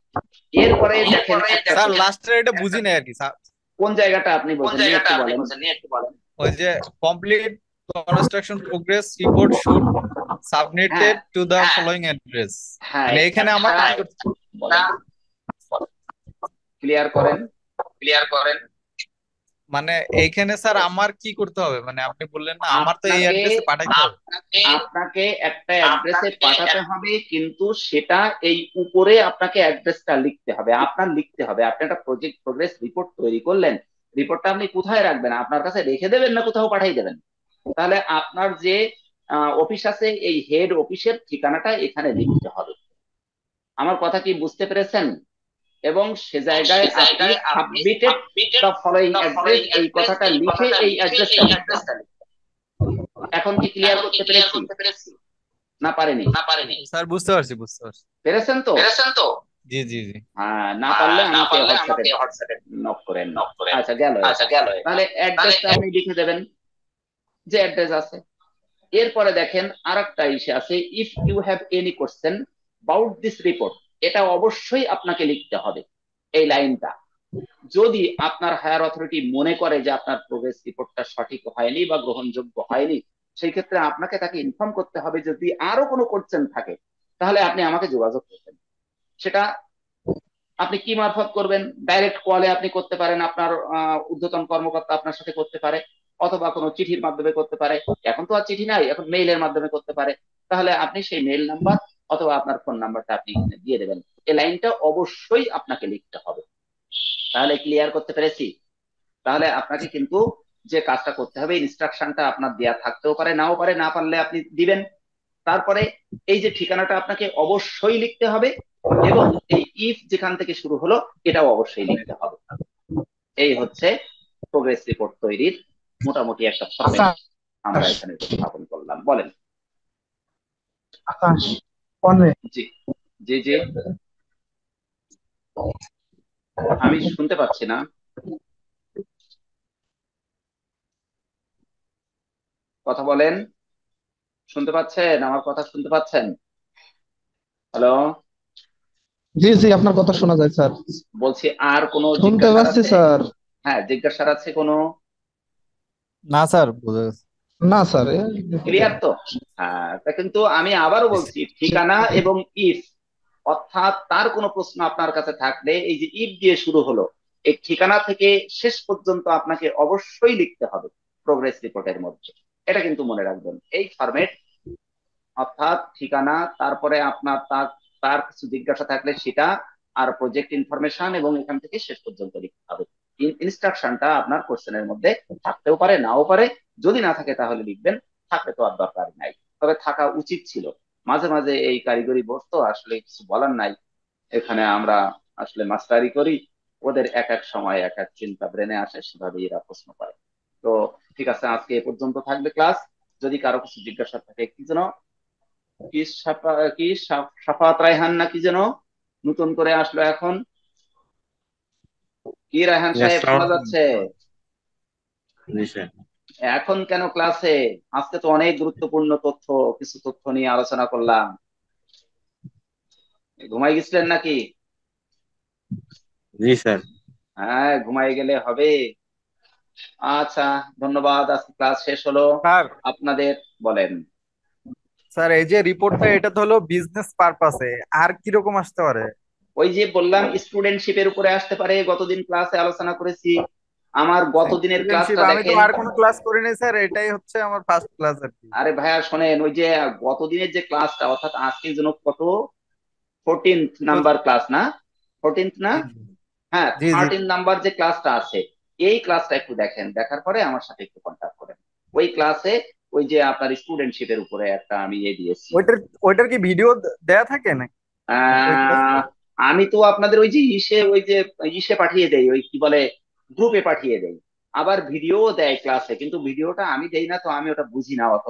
এরপরে দেখেন একটা স্যার লাস্টের এটা বুঝি নাই আর কি স্যার। কোন জায়গাটা আপনি বোঝেননি একটু বলেন। ওই যে complete construction progress report should হ্যাঁ, submitted to the following address, হ্যাঁ, মানে এখানে আমার একটা কি করতে বলেন, ক্লিয়ার করেন। মানে এইখানে স্যার আমার কি করতে হবে? মানে আপনি বললেন না আমার তো এই আপনাকে অ্যাড্রেসে পাঠাইতে হবে। আপনাকে একটা অ্যাড্রেসে পাঠাতে হবে, কিন্তু সেটা এই উপরে আপনাকে অ্যাড্রেসটা লিখতে হবে, আপনার লিখতে হবে। আপনি একটা প্রজেক্ট প্রোগ্রেস রিপোর্ট তৈরি করলেন, রিপোর্টটা আপনি কোথায় রাখবেন? আপনার কাছে রেখে দেবেন না কোথাও পাঠিয়ে দেবেন? তাহলে আপনার যে অফিস আছে, এই হেড অফিসের ঠিকানাটা এখানে লিখতে হবে। আমার কথা কি বুঝতে পেরেছেন? এবং সে জায়গায় আপনি সাবমিটেড দ্য ফলোইং অ্যাড্রেস এই কথাটা লিখে এই অ্যাড্রেসটা লিখবেন। এখন কি ক্লিয়ার করতে পেরেছি না পারেনি? স্যার বুঝতে পারছি, বুঝতে পারছি। পেরেছেন তো? জি জি জি। হ্যাঁ, না পারলে আমাকে হোয়াটসঅ্যাপে নক করেন। আচ্ছা, গেল এটা। তাহলে অ্যাড্রেসটা আপনি লিখে দেবেন, যে অ্যাড্রেস আছে। এরপরে দেখেন আরেকটা ইসে আছে, if you have any question about this report, এটা অবশ্যই আপনাকে লিখতে হবে এই লাইনটা। যদি আপনার হায়ার অথরিটি মনে করে যে আপনার প্রোগ্রেস রিপোর্টটা সঠিক হয়নি বা গ্রহণযোগ্য হয়নি, সেই ক্ষেত্রে আপনাকে তাকে ইনফর্ম করতে হবে। যদি আরো কোনো কোশ্চেন থাকে তাহলে আপনি আমাকে যোগাযোগ করবেন। সেটা আপনি কি মারফত করবেন? ডাইরেক্ট কলে আপনি করতে পারেন, আপনার ঊর্ধ্বতন কর্মকর্তা আপনার সাথে করতে পারে, অথবা কোনো চিঠির মাধ্যমে করতে পারে। এখন তো আর চিঠি নাই, এখন মেইলের মাধ্যমে করতে পারে। তাহলে আপনি সেই মেইল নাম্বার অথবা আপনার ফোন নাম্বারটা আপনি এখানে দিয়ে দেবেন। এই লাইনটা অবশ্যই আপনাকে লিখতে হবে। তাহলে ক্লিয়ার করতে পেরেছি? তাহলে আপনাকে কিন্তু যে কাজটা করতে হবে, ইনস্ট্রাকশনটা আপনার দেয়া থাকতেও পারে, নাও পারে, না পারলে আপনি দিবেন। তারপরে এই যে ঠিকানাটা আপনাকে অবশ্যই লিখতে হবে, এবং এই ইফ যেখান থেকে শুরু হলো এটাও অবশ্যই লিখতে হবে। এই হচ্ছে প্রোগ্রেস রিপোর্ট তৈরির মোটামুটি একটা আচ্ছা ফরম্যাট আমরা এখানে উপস্থাপন করলাম। বলেন। আকাশ কনে। জি জি জি, আমি শুনতে পাচ্ছি না, কথা বলেন। শুনতে পাচ্ছেন? আমার কথা শুনতে পাচ্ছেন? হ্যালো? জি জি, আপনার কথা শোনা যায় স্যার। বলছি, আর কোনো শুনতে জিজ্ঞাসার পাচ্ছি আছে? স্যার। হ্যাঁ, জিজ্ঞাসার আছে কোনো? না স্যার, বুঝে গেছে। না স্যার, ক্লিয়ার তো? হ্যাঁ, তা কিন্তু আমি আবারও বলছি, ঠিকানা এবং ইফ, অর্থাৎ তার কোনো প্রশ্ন আপনার কাছে থাকলে এই যে ইফ দিয়ে শুরু হলো, এই ঠিকানা থেকে শেষ পর্যন্ত আপনাকে অবশ্যই লিখতে হবে প্রোগ্রেস রিপোর্টের মধ্যে। এটা কিন্তু মনে রাখবেন, এই ফরম্যাট, অর্থাৎ ঠিকানা, তারপরে আপনার তার তার কিছু জিজ্ঞাসা থাকলে সেটা, আর প্রজেক্ট ইনফরমেশন, এবং এখান থেকে শেষ পর্যন্ত লিখতে হবে। ইনস্ট্রাকশনটা আপনার কোশ্চেনের মধ্যে থাকতেও পারে, নাও পারে। যদি না থাকে তাহলে লিখবেন, থাকলে তো আর দরকার নাই, তবে থাকা উচিত ছিল। মাঝে মাঝে এই কারিগরি বোর্ড তো আসলে কিছু বলার নাই, এখানে আমরা আসলে মাস্টারি করি, ওদের এক এক সময় এক এক চিন্তা ব্রেনে আসে, সেভাবে এরা প্রশ্ন করে। তো ঠিক আছে, আজকে এ পর্যন্ত থাকবে ক্লাস। যদি কারো কিছু জিজ্ঞাসা থাকে, কি যেন, সাফাত রায়হান না কি যেন নতুন করে আসলো এখন, কি রায়হান জি, সাহেব আসসালামু শোনা আলাইকুম। যাচ্ছে? জি স্যার। এখন কেন ক্লাসে? আজকে তো অনেক গুরুত্বপূর্ণ তথ্য, কিছু তথ্য নিয়ে আলোচনা করলাম। ঘুমাই গেছিলেন নাকি? জি স্যার। হ্যাঁ, ঘুমাই গেলে হবে? আচ্ছা, ধন্যবাদ, আজকে ক্লাস শেষ হলো স্যার, আপনাদের। বলেন। স্যার এই যে রিপোর্টটা, এটা তো হলো বিজনেস পারপাসে, আর কিরকম আসতে পারে? ওই যে বললাম, স্টুডেন্টশিপের উপরে আসতে পারে, গতদিন ক্লাসে আলোচনা করেছি। আমার গতদিনের স্টুডেন্টশিপ ক্লাসটা আমি তো দেখেন। আর কোনো ক্লাস করি নাই স্যার, এটাই হচ্ছে আমার ফার্স্ট ক্লাস আর কি। আরে ভাইয়া শোনেন, ওই যে গতদিনের যে ক্লাসটা, অর্থাৎ আজকের জন্য কত, 14th তো নাম্বার ক্লাস না? 14th না? জি হ্যাঁ, জি জি 13 নাম্বার যে ক্লাসটা আছে, এই ক্লাসটা একটু দেখেন, দেখার পরে আমার সাথে একটু কন্ট্যাক্ট করেন। ওই ক্লাসে ওই যে আপনার স্টুডেন্টশিপের উপরে একটা আমি দিয়েছি। ওইটার ওইটার কি ভিডিও দেয়া থাকে না ওই আহ ক্লাসটা? আমি তো আপনাদের ওই যে ইসে পাঠিয়ে দেই, ওই কি বলে, গ্রুপে পাঠিয়ে দেই। আবার ভিডিও দেয় ক্লাসে, কিন্তু ভিডিওটা আমি দেই না, তো আমি ওটা বুঝি না অত।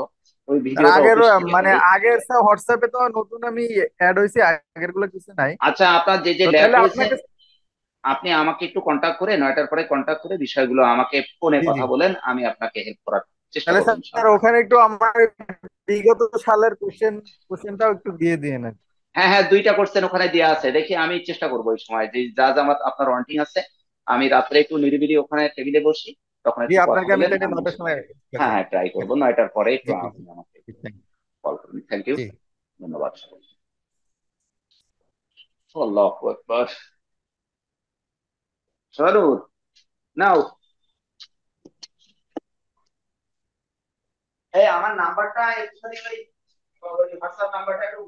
ওই স্যার ভিডিওটা আগের অফিস থেকে মানে দেয়। আগের স্যার হোয়াটসঅ্যাপে তো নতুন আমি অ্যাড হয়েছি, আগের গুলো কিছু নাই। আচ্ছা, আপনার যে যে তো ল্যাব তাহলে রয়েছে, আপনাকে, আপনি আমাকে একটু কন্টাক্ট করে 9টার পরে কন্টাক্ট করে বিষয়গুলো আমাকে ফোনে জি জি, কথা বলেন, আমি আপনাকে হেল্প করার চেষ্টা তাহলে করবো স্যার ইনশাল্লাহ। ওখানে একটু আমার বিগত সালের কোশ্চেনটাও একটু দিয়ে দিয়ে না। হ্যাঁ হ্যাঁ, 2টা কোশ্চেন ওখানে দেওয়া আছে, দেখি আমি চেষ্টা করবো ওই সময় যে যা যা আপনার ওয়ান্টিং আছে, আমি রাত্রে একটু নিরিবিলি ওখানে টেবিলে বসি, তখন জি, একটু কথা আপনাকে আমি বলেন, তাহলে আমি 9টার ইনশাল্লাহ। সময় হ্যাঁ হ্যাঁ, ট্রাই করবো 9টার পরে একটু জি জি আপনি আমাকে জি, thank you। কল করুন। Thank you. জি ধন্যবাদ। আল্লাহু আকবার। সরুর নাও, এই আমার নাম্বারটা একটুখানি ওই হোয়াটসঅ্যাপ নাম্বারটা একটু